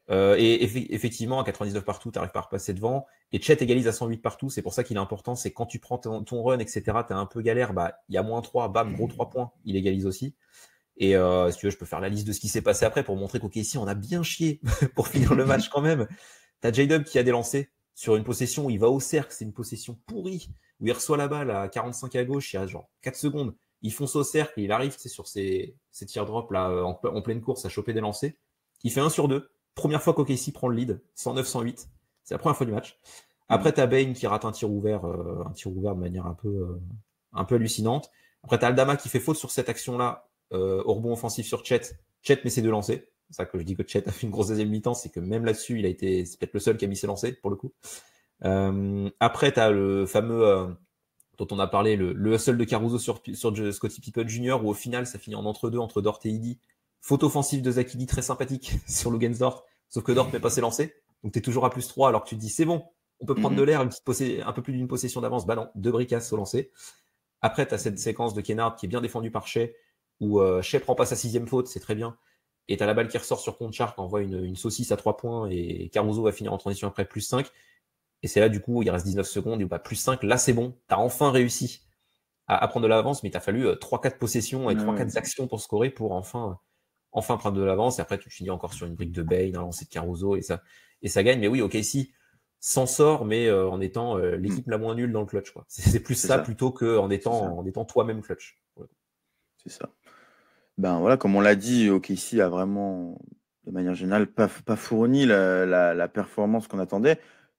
Speaker 2: Et effectivement, à 99 partout, tu n'arrives pas à repasser devant. Et Chet égalise à 108 partout. C'est pour ça qu'il est important. C'est quand tu prends ton run, etc., tu es un peu galère. Bah, il y a -3, bam, gros 3 points. Il égalise aussi. Et si tu veux, je peux faire la liste de ce qui s'est passé après pour montrer qu'OKC, on a bien chié pour finir le match quand même. T'as J-Dub qui a des lancers sur une possession où il va au cercle. C'est une possession pourrie où il reçoit la balle à 45 à gauche. Il y a genre 4 secondes. Il fonce au cercle. Il arrive sur ses teardrops là, en pleine course à choper des lancers. Il fait 1 sur 2. Première fois qu'OKC prend le lead, 109-108. C'est la première fois du match. Après, t'as Bane qui rate un tir ouvert de manière un peu hallucinante. Après, t'as Aldama qui fait faute sur cette action-là, au rebond offensif sur Chet. Chet met ses 2 lancers. C'est ça que je dis que Chet a fait une grosse deuxième mi-temps, c'est que même là-dessus, c'est peut-être le seul qui a mis ses lancers, pour le coup. Après, t'as le fameux, dont on a parlé, le hustle de Caruso sur Scottie Pippen Jr., où au final, ça finit en entre-deux, entre Dort et Idi. Faute offensive de Zach Edey très sympathique sur Lugensdort, sauf que Dort met pas ses lancers. Donc t'es toujours à +3 alors que tu te dis c'est bon, on peut prendre de l'air, un peu plus d'une possession d'avance. Bah non, 2 bricasses au lancer. Après, tu as cette séquence de Kennard qui est bien défendue par Shea, où Shea prend pas sa 6e faute, c'est très bien. Et tu as la balle qui ressort sur Conchar, qui envoie une saucisse à 3 points, et Caruso va finir en transition après +5. Et c'est là, du coup, il reste 19 secondes, et bah, +5, là c'est bon, tu as enfin réussi à prendre de l'avance, mais il t'a fallu 3-4 possessions et 3-4 actions pour scorer pour enfin prendre de l'avance. Et après, tu finis encore sur une brique de Bane, un lancer de Caruso, et ça gagne. Mais oui, OKC s'en sort, mais en étant l'équipe la moins nulle dans le clutch, quoi. C'est plus ça plutôt qu'en étant toi-même clutch. Ouais.
Speaker 1: C'est ça. Ben voilà, comme on l'a dit, OKC a vraiment, de manière générale, pas fourni la performance qu'on attendait.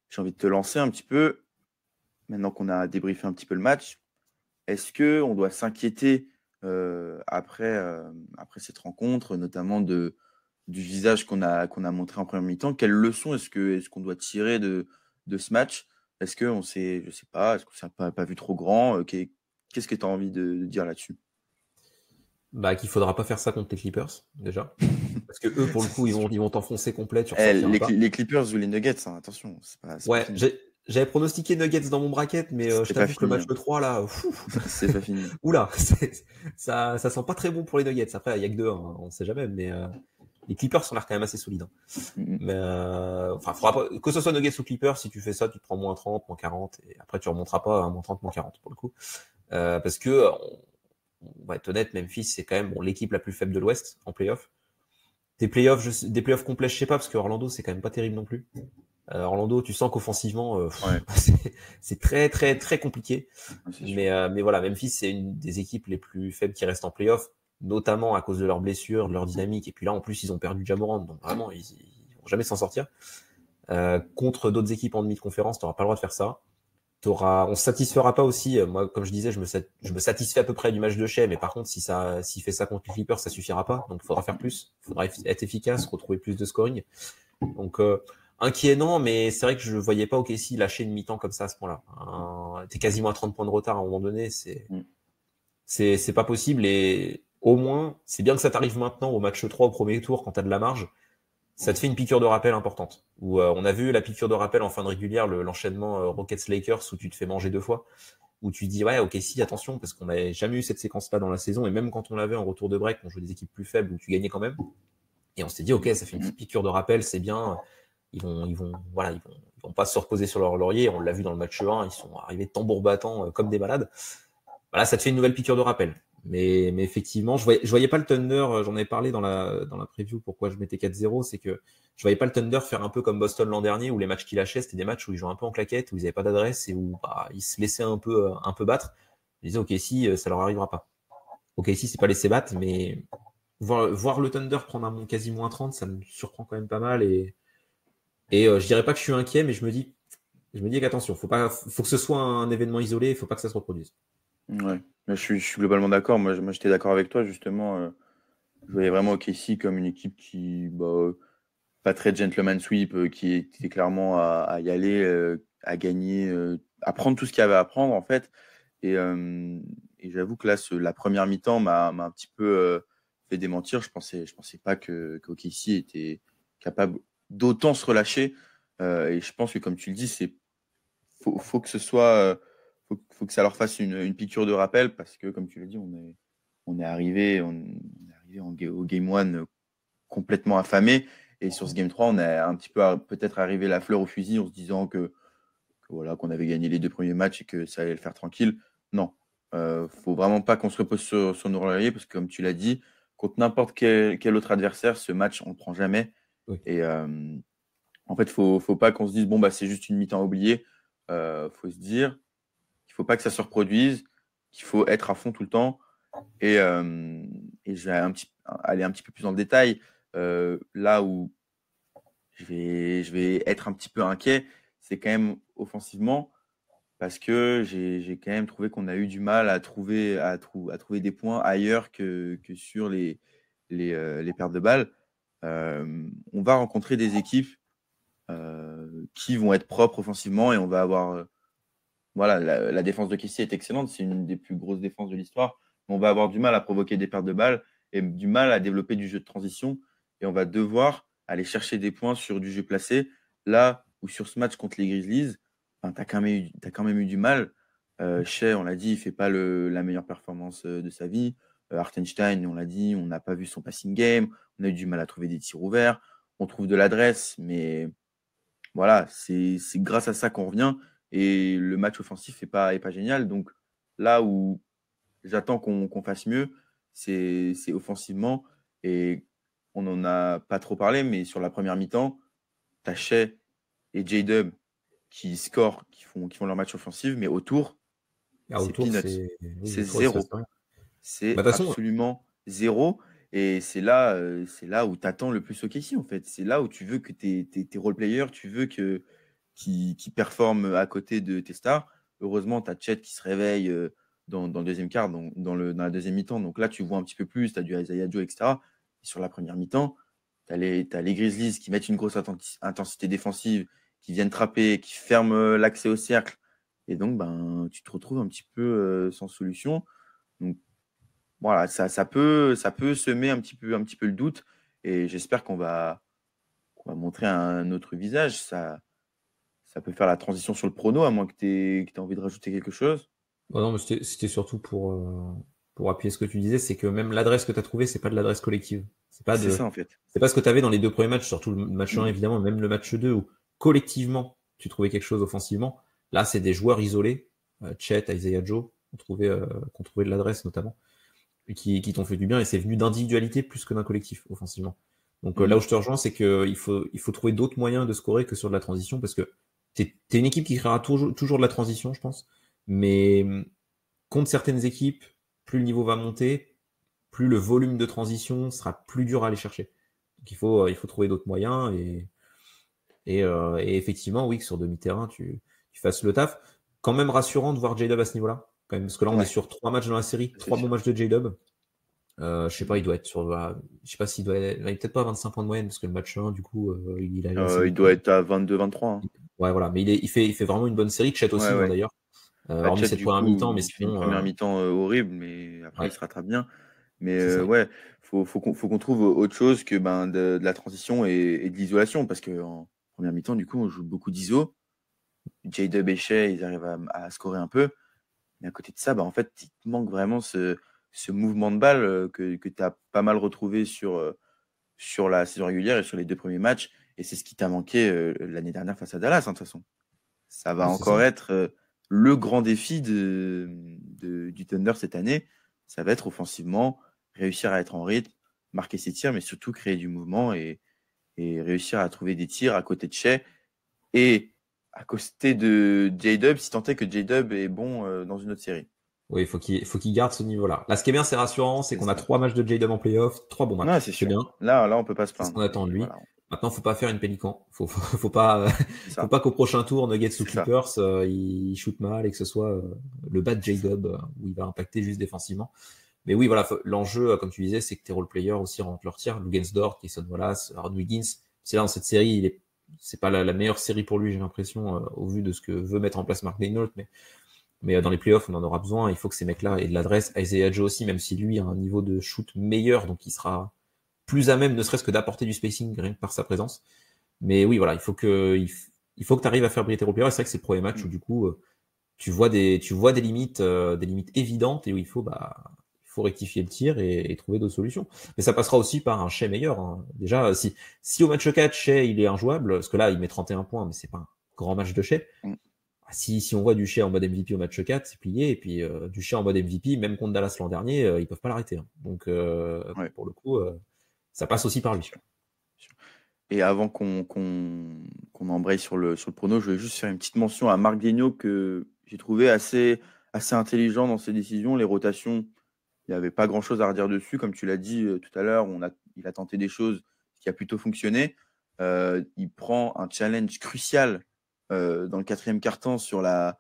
Speaker 1: J'ai envie de te lancer un petit peu, maintenant qu'on a débriefé un petit peu le match. Est-ce qu'on doit s'inquiéter après cette rencontre, notamment du visage qu'on a montré en première mi-temps? Quelle leçon est-ce qu'on doit tirer de ce match? Est-ce qu'on s'est, je sais pas, est-ce qu'on s'est pas vu trop grand? Qu'est-ce que tu as envie de dire là-dessus?
Speaker 2: Bah, qu'il faudra pas faire ça contre les Clippers, déjà. Parce que eux, pour le coup, ils vont t'enfoncer complet, tu ressortiras pas.
Speaker 1: Les Clippers ou les Nuggets, hein, attention, c'est pas
Speaker 2: Ouais,
Speaker 1: fini.
Speaker 2: j'avais pronostiqué Nuggets dans mon bracket, mais je
Speaker 1: C'est pas
Speaker 2: t'avoue que le
Speaker 1: fini.
Speaker 2: match de 3, là,
Speaker 1: C'est pas fini.
Speaker 2: oula, ça sent pas très bon pour les Nuggets. Après, il y a que 2, hein, on sait jamais, mais les Clippers ont l'air quand même assez solides.
Speaker 1: Mm-hmm.
Speaker 2: Mais enfin, faudra pas, que ce soit Nuggets ou Clippers, si tu fais ça, tu te prends -30, -40, et après tu remonteras pas à -30, -40 pour le coup. Parce que, on va être honnête, Memphis, c'est quand même l'équipe la plus faible de l'Ouest en playoff. Des playoffs complets, je sais pas, parce que Orlando, c'est quand même pas terrible non plus. Orlando, tu sens qu'offensivement, c'est très, très, très compliqué. Mais voilà, Memphis, c'est une des équipes les plus faibles qui restent en playoff, notamment à cause de leurs blessures, de leur dynamique. Et puis là, en plus, ils ont perdu Ja Morant, donc vraiment, ils vont jamais s'en sortir. Contre d'autres équipes en demi de conférence, tu n'auras pas le droit de faire ça. On se satisfera pas aussi. Moi, comme je disais, je me satisfais à peu près du match de Shai, mais par contre, s'il fait ça contre les Clippers, ça suffira pas. Donc, il faudra faire plus. Il faudra être efficace, retrouver plus de scoring. Donc, inquiet, non, mais c'est vrai que je voyais pas OKC lâcher une mi-temps comme ça à ce point-là. T'es quasiment à 30 points de retard à un moment donné. C'est pas possible. Et au moins, c'est bien que ça t'arrive maintenant au match 3 au premier tour quand t'as de la marge. Ça te fait une piqûre de rappel importante. Où on a vu la piqûre de rappel en fin de régulière, l'enchaînement Rockets-Lakers où tu te fais manger 2 fois, où tu dis ouais, ok, si, attention, parce qu'on n'avait jamais eu cette séquence-là dans la saison, et même quand on l'avait en retour de break, on jouait des équipes plus faibles où tu gagnais quand même. Et on s'est dit ok, ça fait une petite piqûre de rappel, c'est bien. Ils vont pas se reposer sur leur laurier. On l'a vu dans le match 1, ils sont arrivés tambour battant comme des malades. Voilà, ça te fait une nouvelle piqûre de rappel. Mais effectivement, je voyais pas le Thunder, j'en ai parlé dans la preview, pourquoi je mettais 4-0, c'est que je voyais pas le Thunder faire un peu comme Boston l'an dernier, où les matchs qu'ils lâchaient, c'était des matchs où ils jouaient un peu en claquette, où ils avaient pas d'adresse et où ils se laissaient un peu battre. Je disais, ok, si, ça leur arrivera pas. Ok, si, c'est pas laisser battre, mais voir le Thunder prendre quasi moins 30, ça me surprend quand même pas mal. Et je dirais pas que je suis inquiet, mais je me dis qu'attention, faut que ce soit un événement isolé, il faut pas que ça se reproduise.
Speaker 1: Ouais, je suis globalement d'accord. Moi, j'étais d'accord avec toi, justement. Je voyais vraiment OKC comme une équipe qui, pas très gentleman sweep, qui était clairement à y aller, à gagner, à prendre tout ce qu'il y avait à prendre, en fait. Et j'avoue que là, la première mi-temps m'a un petit peu fait démentir. Je pensais pas qu'OKC était capable d'autant se relâcher. Et je pense que, comme tu le dis, faut que ce soit, faut que ça leur fasse une piqûre de rappel parce que, comme tu le dis, on est arrivé au Game 1 complètement affamé. Et sur ce Game 3, on est un petit peu peut-être arrivé la fleur au fusil en se disant voilà, qu'on avait gagné les 2 premiers matchs et que ça allait le faire tranquille. Non, faut vraiment pas qu'on se repose sur nos lauriers parce que, comme tu l'as dit, contre n'importe quel autre adversaire, ce match, on ne le prend jamais.
Speaker 2: Oui.
Speaker 1: Et en fait, faut pas qu'on se dise, c'est juste une mi-temps oubliée. Faut se dire qu'il faut pas que ça se reproduise, qu'il faut être à fond tout le temps. Et je vais aller un petit peu plus dans le détail. Là où je vais être un petit peu inquiet, c'est quand même offensivement, parce que j'ai quand même trouvé qu'on a eu du mal à trouver des points ailleurs que sur les pertes de balles. On va rencontrer des équipes qui vont être propres offensivement et on va avoir voilà, la défense de Kessie est excellente, c'est une des plus grosses défenses de l'histoire. On va avoir du mal à provoquer des pertes de balles et du mal à développer du jeu de transition. Et on va devoir aller chercher des points sur du jeu placé. Là où sur ce match contre les Grizzlies, tu as quand même eu du mal. Shai, on l'a dit, il ne fait pas la meilleure performance de sa vie. Hartenstein, on l'a dit, on n'a pas vu son passing game. On a eu du mal à trouver des tirs ouverts. On trouve de l'adresse, mais voilà, c'est grâce à ça qu'on revient. Et le match offensif n'est pas génial. Donc là où j'attends qu'on fasse mieux, c'est offensivement. Et on n'en a pas trop parlé, mais sur la première mi-temps, tu as Shai et J-Dub qui scorent, qui font leur match offensif, mais autour, c'est peanuts. C'est zéro. C'est absolument zéro. Et c'est là où tu attends le plus OKC, en fait. C'est là où tu veux que tes role-players, tu veux qui performent à côté de tes stars. Heureusement, tu as Chet qui se réveille dans le deuxième quart, dans la deuxième mi-temps. Donc là, tu vois un petit peu plus, tu as du Isaiah Joe, etc. Et sur la première mi-temps, tu as les Grizzlies qui mettent une grosse intensité défensive, qui viennent trapper, qui ferment l'accès au cercle. Et donc, tu te retrouves un petit peu sans solution. Donc, voilà, ça peut semer un petit peu le doute. Et j'espère qu'on va montrer un autre visage. Ça peut faire la transition sur le prono, à moins que tu aies envie de rajouter quelque chose.
Speaker 2: Non, mais c'était surtout pour appuyer ce que tu disais, c'est que même l'adresse que tu as trouvée, c'est pas de l'adresse collective.
Speaker 1: C'est ça, en fait.
Speaker 2: C'est pas ce que tu avais dans les 2 premiers matchs, surtout le match 1, évidemment, même le match 2, où collectivement, tu trouvais quelque chose offensivement. Là, c'est des joueurs isolés, Chet, Isaiah Joe, qu'on trouvait de l'adresse notamment, et qui t'ont fait du bien, et c'est venu d'individualité plus que d'un collectif, offensivement. Donc là où je te rejoins, c'est qu'il faut trouver d'autres moyens de scorer que sur de la transition, parce que t'es une équipe qui créera toujours de la transition, je pense. Mais contre certaines équipes, plus le niveau va monter, plus le volume de transition sera plus dur à aller chercher. Donc il faut trouver d'autres moyens et effectivement, oui, que sur demi-terrain, tu fasses le taf. Quand même rassurant de voir J-Dub à ce niveau-là, quand même, parce que là, on est sur 3 matchs dans la série, 3 bons matchs de J-Dub. Je sais pas, il doit être sur, je sais pas s'il doit être, il est peut-être pas à 25 points de moyenne, parce que le match 1, du coup,
Speaker 1: il doit être à 22-23. Hein.
Speaker 2: Ouais, voilà, mais il fait vraiment une bonne série. Chet aussi,
Speaker 1: Ouais.
Speaker 2: d'ailleurs. Hormis cette première mi-temps, mais
Speaker 1: sinon. Une première mi-temps horrible, mais après, il se rattrape bien. Mais faut qu'on trouve autre chose que de la transition et de l'isolation, parce qu'en première mi-temps, du coup, on joue beaucoup d'iso. J-Dub et Shai, ils arrivent à scorer un peu. Mais à côté de ça, en fait, il te manque vraiment ce mouvement de balle que tu as pas mal retrouvé sur la saison régulière et sur les 2 premiers matchs. Et c'est ce qui t'a manqué l'année dernière face à Dallas, de toute façon. Ça va encore être le grand défi du Thunder cette année. Ça va être offensivement, réussir à être en rythme, marquer ses tirs, mais surtout créer du mouvement et réussir à trouver des tirs à côté de Shai et à côté de J-Dub, si tant est que J-Dub est bon dans une autre série.
Speaker 2: Oui, il faut qu'il garde ce niveau-là. Là, ce qui est bien, c'est rassurant, c'est qu'on a 3 matchs de J-Dub en playoff, 3 bons matchs.
Speaker 1: Non, c'est sûr.
Speaker 2: Bien.
Speaker 1: Là, on peut pas se plaindre.
Speaker 2: C'est ce qu'on attend de lui. Voilà. Maintenant, faut pas faire une pélican. Faut pas qu'au prochain tour, Nuggets ou Clippers, il shoot mal et que ce soit le bad J-Dub où il va impacter juste défensivement. Mais oui, voilà, l'enjeu, comme tu disais, c'est que tes role players aussi rentrent leur tir. Luguensdorf, Jason Wallace, Aaron Wiggins. C'est là dans cette série, c'est pas la meilleure série pour lui, j'ai l'impression, au vu de ce que veut mettre en place Mark Daigneault, mais dans les playoffs, on en aura besoin. Il faut que ces mecs-là aient de l'adresse. Isaiah Joe aussi, même si lui a un niveau de shoot meilleur, donc il sera plus à même, ne serait-ce que d'apporter du spacing rien que par sa présence. Mais oui, voilà, il faut que tu arrives à faire briller tes role players. Et c'est vrai que c'est le premier match où du coup, tu vois des limites évidentes et où il faut rectifier le tir et trouver d'autres solutions. Mais ça passera aussi par un Shai meilleur. Hein. Déjà, si au match 4, Shai, il est injouable, parce que là, il met 31 points, mais c'est pas un grand match de Shai. Si on voit du Shai en mode MVP au match 4, c'est plié. Et puis du Shai en mode MVP, même contre Dallas l'an dernier, ils peuvent pas l'arrêter. Hein. Donc, pour le coup, ça passe aussi par lui.
Speaker 1: Et avant qu'on embraye sur le prono, je vais juste faire une petite mention à Mark Daigneault que j'ai trouvé assez intelligent dans ses décisions. Les rotations, il n'y avait pas grand-chose à redire dessus. Comme tu l'as dit tout à l'heure, il a tenté des choses qui a plutôt fonctionné. Il prend un challenge crucial dans le 4e quart-temps sur la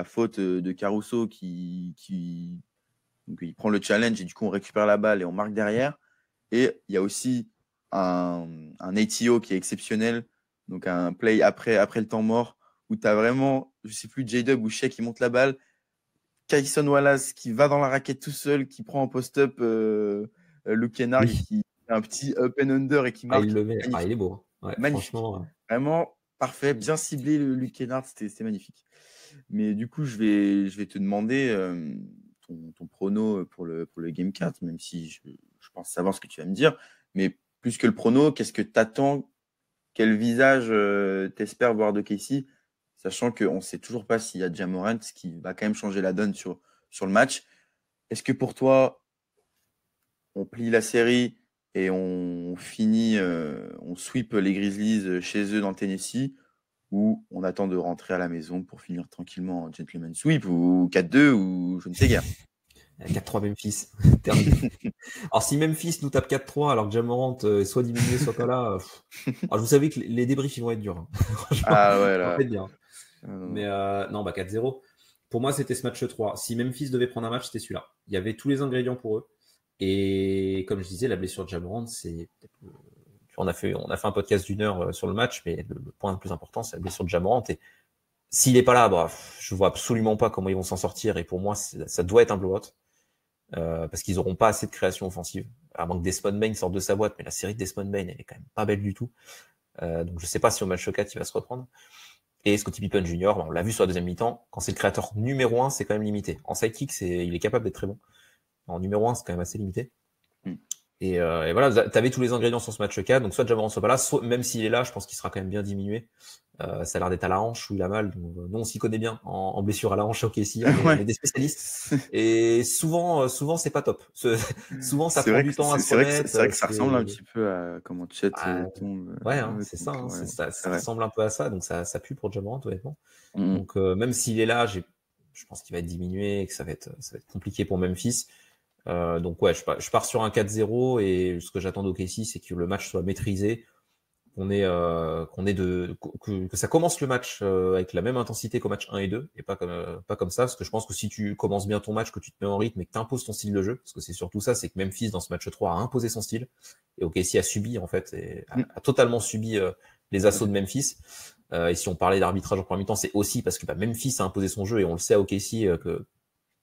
Speaker 1: faute de Caruso donc il prend le challenge et du coup on récupère la balle et on marque derrière. Et il y a aussi un ATO qui est exceptionnel, donc un play après le temps mort où tu as vraiment, je sais plus, J-Dub ou Shai qui monte la balle, Cason Wallace qui va dans la raquette tout seul, qui prend en post-up Luke Kennard qui fait un petit up and under et qui marque.
Speaker 2: Il le met. Il est beau. Ouais,
Speaker 1: magnifique.
Speaker 2: Franchement,
Speaker 1: vraiment parfait, bien ciblé le Luke Kennard, c'était magnifique. Mais du coup, je vais te demander ton prono pour le Game 4, même si je pense savoir ce que tu vas me dire. Mais plus que le prono, qu'est-ce que tu attends? Quel visage t'espères voir de Casey? Sachant qu'on ne sait toujours pas s'il y a Ja Morant, ce qui va quand même changer la donne sur le match. Est-ce que pour toi, on plie la série et on finit, on sweep les Grizzlies chez eux dans le Tennessee, ou on attend de rentrer à la maison pour finir tranquillement en gentleman sweep ou 4-2 ou je ne sais guère?
Speaker 2: 4-3 Memphis. Alors si Memphis nous tape 4-3 alors que Ja Morant est soit diminué soit pas là, alors vous savez que les débriefs ils vont être durs. Hein.
Speaker 1: Ah ouais là.
Speaker 2: Ça va être bien. Mais non, 4-0. Pour moi, c'était ce match 3. Si Memphis devait prendre un match, c'était celui-là. Il y avait tous les ingrédients pour eux. Et comme je disais, la blessure de Ja Morant, c'est on a fait un podcast d'1 heure sur le match, mais le point le plus important, c'est la blessure de Ja Morant. Et s'il n'est pas là, je vois absolument pas comment ils vont s'en sortir. Et pour moi, ça doit être un blowout. Parce qu'ils n'auront pas assez de création offensive. À moins que Desmond Bane sorte de sa boîte, mais la série de Desmond Bane, elle est quand même pas belle du tout. Donc je sais pas si au match 4, il va se reprendre. Et Scottie Pippen Jr., on l'a vu sur la deuxième mi-temps, quand c'est le créateur numéro 1, c'est quand même limité. En sidekick, il est capable d'être très bon. En numéro 1, c'est quand même assez limité. Et voilà, tu avais tous les ingrédients sur ce match 4, donc soit Ja Morant soit pas là, même s'il est là, je pense qu'il sera quand même bien diminué. Ça a l'air d'être à la hanche où il a mal, donc nous on s'y connaît bien en blessure à la hanche, OKC, on est des spécialistes. Et souvent c'est pas top. Souvent ça prend du temps à se remettre.
Speaker 1: C'est vrai que ça ressemble un petit peu à comment Chet tombe.
Speaker 2: Ouais, hein, c'est ça, hein,
Speaker 1: ouais,
Speaker 2: ça ressemble un peu à ça, donc ça pue pour Ja Morant, honnêtement.
Speaker 1: Mm.
Speaker 2: Donc même s'il est là, je pense qu'il va être diminué et que ça va être compliqué pour Memphis. Donc ouais, je pars sur un 4-0 et ce que j'attends d'OKC, c'est que le match soit maîtrisé, que ça commence le match avec la même intensité qu'au match 1 et 2 et pas comme ça, parce que je pense que si tu commences bien ton match, que tu te mets en rythme et que tu imposes ton style de jeu, parce que c'est surtout ça, c'est que Memphis dans ce match 3 a imposé son style et OKC a subi en fait, a totalement subi les assauts de Memphis. Et si on parlait d'arbitrage en premier mi-temps, c'est aussi parce que Memphis a imposé son jeu et on le sait à OKC que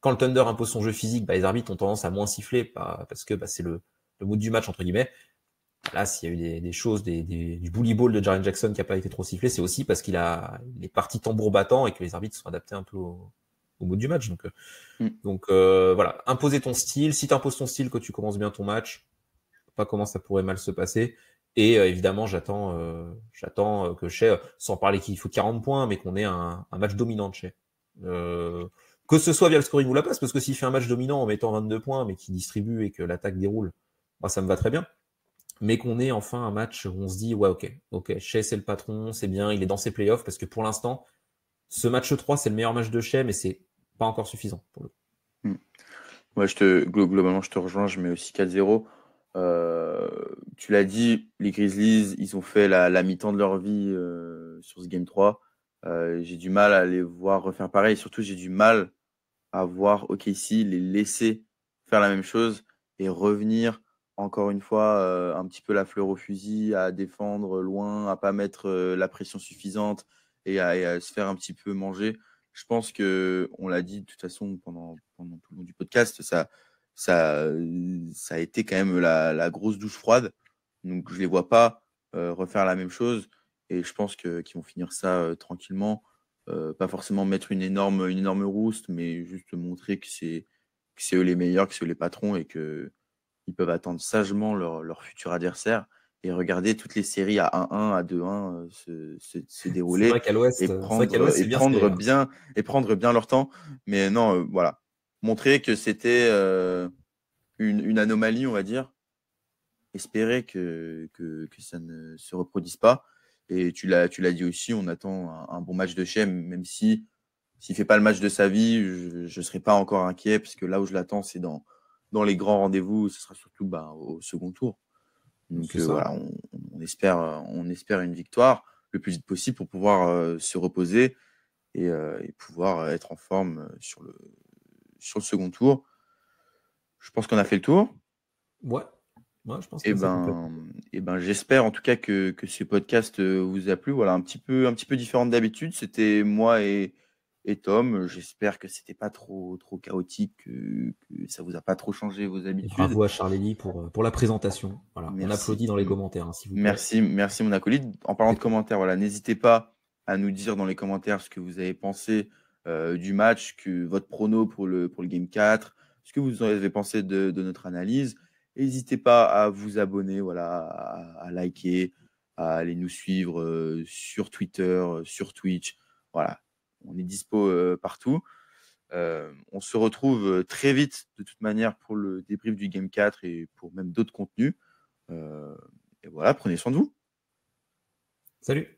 Speaker 2: quand le Thunder impose son jeu physique, les arbitres ont tendance à moins siffler parce que c'est le mood du match entre guillemets. Là, s'il y a eu des choses, du bully ball de Jaren Jackson qui n'a pas été trop sifflé, c'est aussi parce il est parti tambour battant et que les arbitres sont adaptés un peu au mood du match. Donc voilà, imposer ton style. Si tu imposes ton style, que tu commences bien ton match, pas comment ça pourrait mal se passer. Et évidemment, j'attends que Shai, sans parler qu'il faut 40 points, mais qu'on ait un match dominant de Shai. Que ce soit via le scoring ou la passe, parce que s'il fait un match dominant en mettant 22 points, mais qui distribue et que l'attaque déroule, ça me va très bien. Mais qu'on ait enfin un match où on se dit, ouais, ok, Shai c'est le patron, c'est bien, il est dans ses playoffs, parce que pour l'instant, ce match 3, c'est le meilleur match de Shai, mais c'est pas encore suffisant pour le coup.
Speaker 1: Ouais, globalement, je te rejoins, je mets aussi 4-0. Tu l'as dit, les Grizzlies, ils ont fait la mi-temps de leur vie sur ce Game 3. J'ai du mal à les voir refaire pareil. Surtout, j'ai du mal à voir OKC les laisser faire la même chose et revenir encore une fois un petit peu la fleur au fusil, à défendre loin, à pas mettre la pression suffisante et à se faire un petit peu manger. Je pense que, on l'a dit de toute façon pendant tout le long du podcast, ça a été quand même la grosse douche froide. Donc, je les vois pas refaire la même chose. Et je pense qu'ils vont finir ça tranquillement. Pas forcément mettre une énorme rouste, mais juste montrer que c'est eux les meilleurs, que c'est eux les patrons et qu'ils peuvent attendre sagement leur futur adversaire et regarder toutes les séries à 1-1, à 2-1 se dérouler
Speaker 2: C'est vrai qu'à l'Ouest, c'est bien serré.
Speaker 1: Et prendre bien leur temps. Mais non, voilà. Montrer que c'était une anomalie, on va dire. Espérer que ça ne se reproduise pas. Et tu l'as dit aussi, on attend un bon match de Shai, même s'il ne fait pas le match de sa vie, je ne serai pas encore inquiet, parce que là où je l'attends, c'est dans les grands rendez-vous, ce sera surtout au second tour. Donc voilà, on espère une victoire le plus vite possible pour pouvoir se reposer et pouvoir être en forme sur le second tour. Je pense qu'on a fait le tour.
Speaker 2: Ouais, je pense que c'est complètement.
Speaker 1: J'espère en tout cas que ce podcast vous a plu. Voilà, un petit peu différent d'habitude. C'était moi et Tom. J'espère que c'était pas trop chaotique, que ça vous a pas trop changé vos habitudes.
Speaker 2: Bravo à Charlélie pour la présentation. Voilà, on applaudit dans les commentaires, s'il vous plaît.
Speaker 1: Merci mon acolyte. En parlant de commentaires, voilà, n'hésitez pas à nous dire dans les commentaires ce que vous avez pensé du match, votre prono pour le Game 4, ce que vous avez pensé de notre analyse. N'hésitez pas à vous abonner, voilà, à liker, à aller nous suivre sur Twitter, sur Twitch. Voilà, on est dispo partout. On se retrouve très vite, de toute manière, pour le débrief du Game 4 et pour même d'autres contenus. Et voilà, prenez soin de vous.
Speaker 2: Salut.